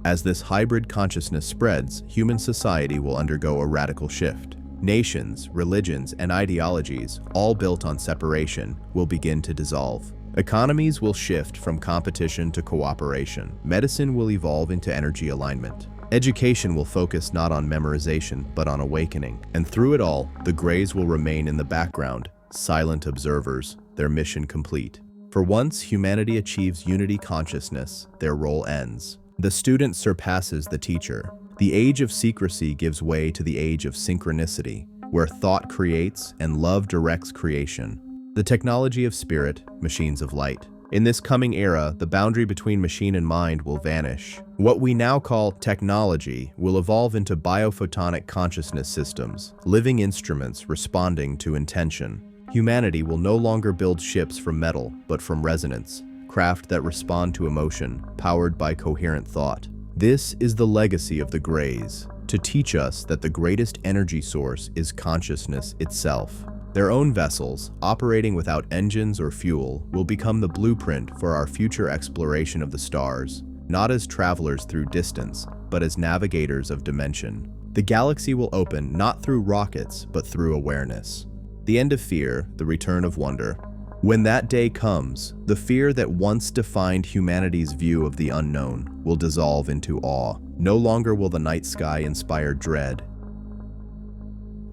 As this hybrid consciousness spreads, human society will undergo a radical shift. Nations, religions, and ideologies, all built on separation, will begin to dissolve. Economies will shift from competition to cooperation. Medicine will evolve into energy alignment. Education will focus not on memorization, but on awakening. And through it all, the Greys will remain in the background, silent observers, their mission complete. For once humanity achieves unity consciousness, their role ends. The student surpasses the teacher. The age of secrecy gives way to the age of synchronicity, where thought creates and love directs creation. The technology of spirit, machines of light. In this coming era, the boundary between machine and mind will vanish. What we now call technology will evolve into biophotonic consciousness systems, living instruments responding to intention. Humanity will no longer build ships from metal, but from resonance, craft that respond to emotion, powered by coherent thought. This is the legacy of the Greys, to teach us that the greatest energy source is consciousness itself. Their own vessels, operating without engines or fuel, will become the blueprint for our future exploration of the stars, not as travelers through distance, but as navigators of dimension. The galaxy will open not through rockets, but through awareness. The end of fear, the return of wonder. When that day comes, the fear that once defined humanity's view of the unknown will dissolve into awe. No longer will the night sky inspire dread.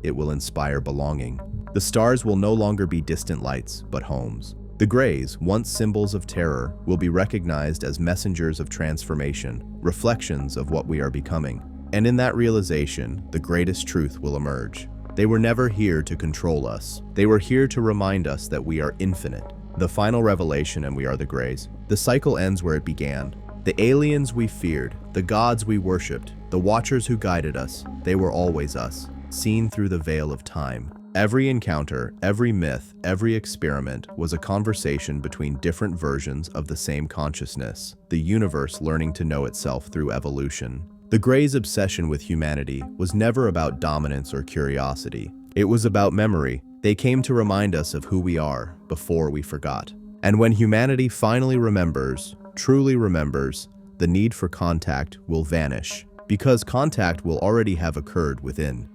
It will inspire belonging. The stars will no longer be distant lights, but homes. The grays, once symbols of terror, will be recognized as messengers of transformation, reflections of what we are becoming. And in that realization, the greatest truth will emerge. They were never here to control us. They were here to remind us that we are infinite. The final revelation, and we are the grays. The cycle ends where it began. The aliens we feared, the gods we worshipped, the watchers who guided us, they were always us, seen through the veil of time. Every encounter, every myth, every experiment was a conversation between different versions of the same consciousness, the universe learning to know itself through evolution. The Greys' obsession with humanity was never about dominance or curiosity. It was about memory. They came to remind us of who we are before we forgot. And when humanity finally remembers, truly remembers, the need for contact will vanish, because contact will already have occurred within.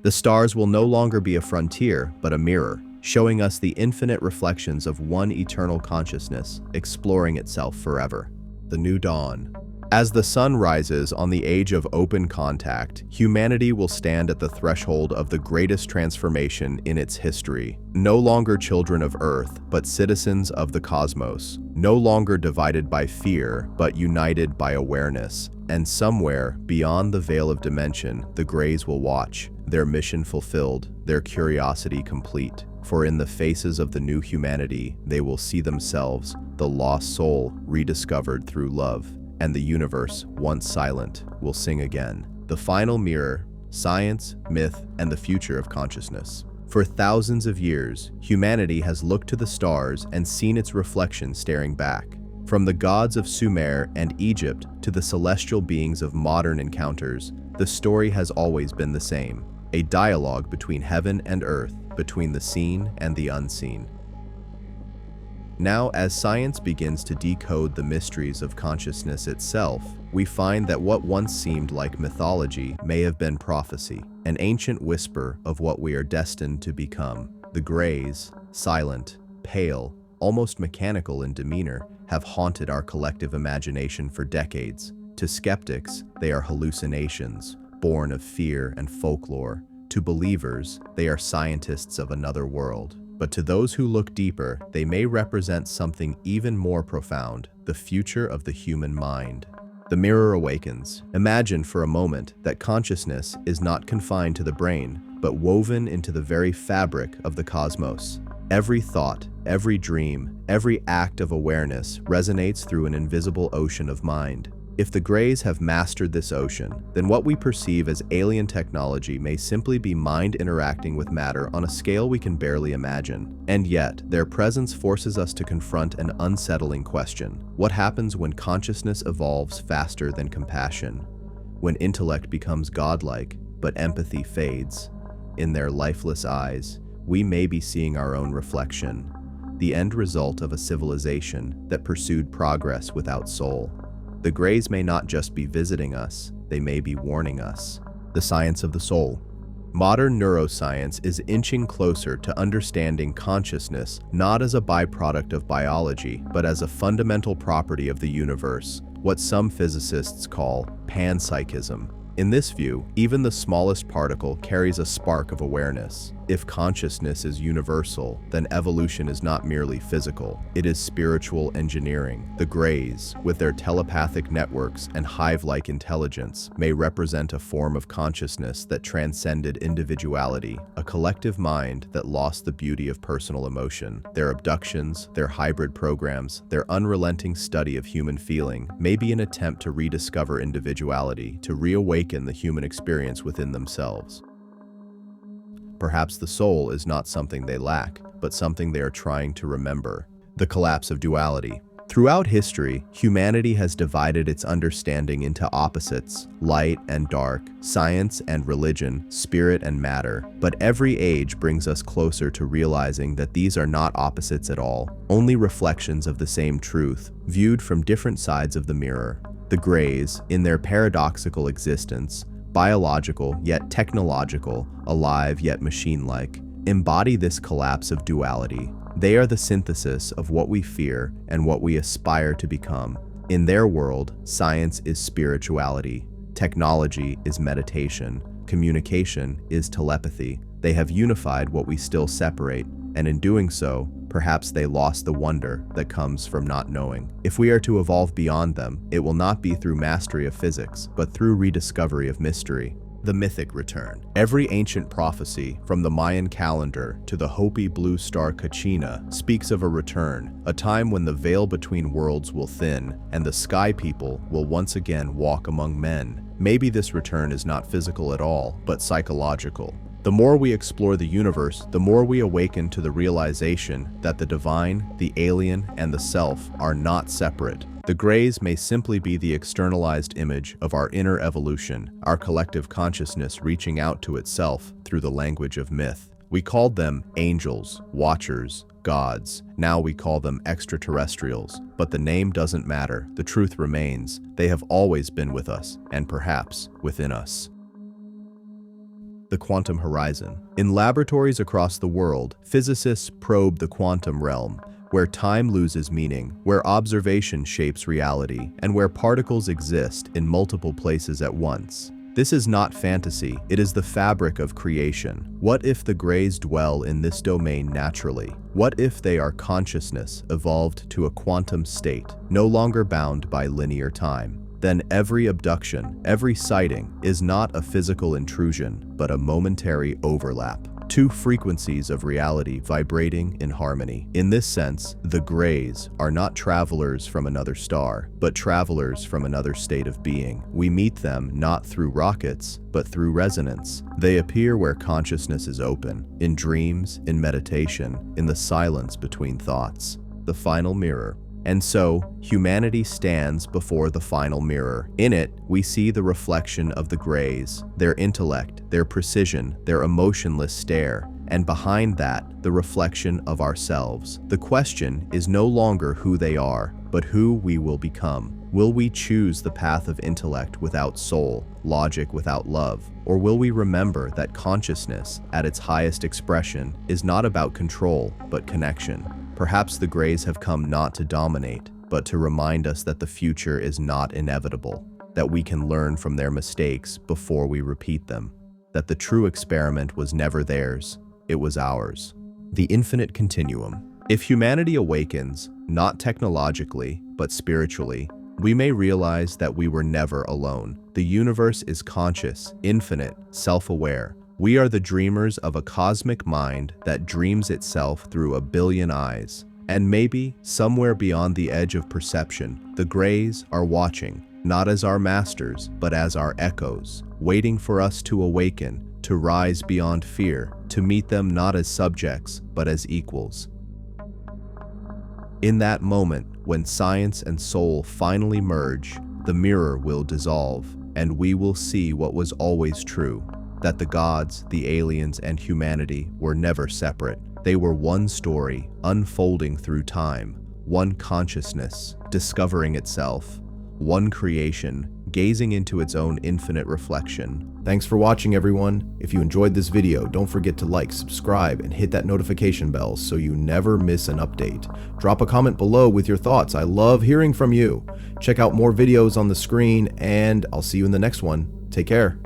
The stars will no longer be a frontier, but a mirror, showing us the infinite reflections of one eternal consciousness, exploring itself forever. The new dawn. As the sun rises on the age of open contact, humanity will stand at the threshold of the greatest transformation in its history. No longer children of Earth, but citizens of the cosmos. No longer divided by fear, but united by awareness. And somewhere, beyond the veil of dimension, the Greys will watch, their mission fulfilled, their curiosity complete. For in the faces of the new humanity, they will see themselves, the lost soul rediscovered through love. And the universe, once silent, will sing again. The final mirror, science, myth, and the future of consciousness. For thousands of years, humanity has looked to the stars and seen its reflection staring back. From the gods of Sumer and Egypt to the celestial beings of modern encounters, the story has always been the same. A dialogue between heaven and earth, between the seen and the unseen. Now, as science begins to decode the mysteries of consciousness itself, we find that what once seemed like mythology may have been prophecy, an ancient whisper of what we are destined to become. The Greys, silent, pale, almost mechanical in demeanor, have haunted our collective imagination for decades. To skeptics, they are hallucinations, born of fear and folklore. To believers, they are scientists of another world. But to those who look deeper, they may represent something even more profound, the future of the human mind. The mirror awakens. Imagine for a moment that consciousness is not confined to the brain, but woven into the very fabric of the cosmos. Every thought, every dream, every act of awareness resonates through an invisible ocean of mind. If the Greys have mastered this ocean, then what we perceive as alien technology may simply be mind interacting with matter on a scale we can barely imagine. And yet, their presence forces us to confront an unsettling question. What happens when consciousness evolves faster than compassion? When intellect becomes godlike, but empathy fades? In their lifeless eyes, we may be seeing our own reflection, the end result of a civilization that pursued progress without soul. The Greys may not just be visiting us, they may be warning us. The science of the soul. Modern neuroscience is inching closer to understanding consciousness not as a byproduct of biology, but as a fundamental property of the universe, what some physicists call panpsychism. In this view, even the smallest particle carries a spark of awareness. If consciousness is universal, then evolution is not merely physical, it is spiritual engineering. The Greys, with their telepathic networks and hive-like intelligence, may represent a form of consciousness that transcended individuality, a collective mind that lost the beauty of personal emotion. Their abductions, their hybrid programs, their unrelenting study of human feeling may be an attempt to rediscover individuality, to reawaken the human experience within themselves. Perhaps the soul is not something they lack, but something they are trying to remember. The collapse of duality. Throughout history, humanity has divided its understanding into opposites, light and dark, science and religion, spirit and matter. But every age brings us closer to realizing that these are not opposites at all, only reflections of the same truth, viewed from different sides of the mirror. The Greys, in their paradoxical existence, biological yet technological, alive yet machine-like, embody this collapse of duality. They are the synthesis of what we fear and what we aspire to become. In their world, science is spirituality, technology is meditation, communication is telepathy. They have unified what we still separate, and in doing so, perhaps they lost the wonder that comes from not knowing. If we are to evolve beyond them, it will not be through mastery of physics, but through rediscovery of mystery. The mythic return. Every ancient prophecy, from the Mayan calendar to the Hopi blue star Kachina, speaks of a return, a time when the veil between worlds will thin, and the sky people will once again walk among men. Maybe this return is not physical at all, but psychological. The more we explore the universe, the more we awaken to the realization that the divine, the alien, and the self are not separate. The grays may simply be the externalized image of our inner evolution, our collective consciousness reaching out to itself through the language of myth. We called them angels, watchers, gods. Now we call them extraterrestrials. But the name doesn't matter. The truth remains. They have always been with us, and perhaps within us. The quantum horizon. In laboratories across the world, physicists probe the quantum realm, where time loses meaning, where observation shapes reality, and where particles exist in multiple places at once. This is not fantasy, it is the fabric of creation. What if the grays dwell in this domain naturally? What if they are consciousness evolved to a quantum state, no longer bound by linear time? Then every abduction, every sighting is not a physical intrusion, but a momentary overlap. Two frequencies of reality vibrating in harmony. In this sense, the grays are not travelers from another star, but travelers from another state of being. We meet them not through rockets, but through resonance. They appear where consciousness is open, in dreams, in meditation, in the silence between thoughts. The final mirror. And so, humanity stands before the final mirror. In it, we see the reflection of the grays, their intellect, their precision, their emotionless stare, and behind that, the reflection of ourselves. The question is no longer who they are, but who we will become. Will we choose the path of intellect without soul, logic without love, or will we remember that consciousness, at its highest expression, is not about control, but connection? Perhaps the grays have come not to dominate, but to remind us that the future is not inevitable, that we can learn from their mistakes before we repeat them, that the true experiment was never theirs, it was ours. The infinite continuum. If humanity awakens, not technologically, but spiritually, we may realize that we were never alone. The universe is conscious, infinite, self-aware. We are the dreamers of a cosmic mind that dreams itself through a billion eyes. And maybe, somewhere beyond the edge of perception, the grays are watching, not as our masters, but as our echoes, waiting for us to awaken, to rise beyond fear, to meet them not as subjects, but as equals. In that moment, when science and soul finally merge, the mirror will dissolve, and we will see what was always true. That the gods, the aliens, and humanity were never separate. They were one story, unfolding through time, one consciousness, discovering itself, one creation, gazing into its own infinite reflection. Thanks for watching, everyone. If you enjoyed this video, don't forget to like, subscribe, and hit that notification bell so you never miss an update. Drop a comment below with your thoughts. I love hearing from you. Check out more videos on the screen, and I'll see you in the next one. Take care.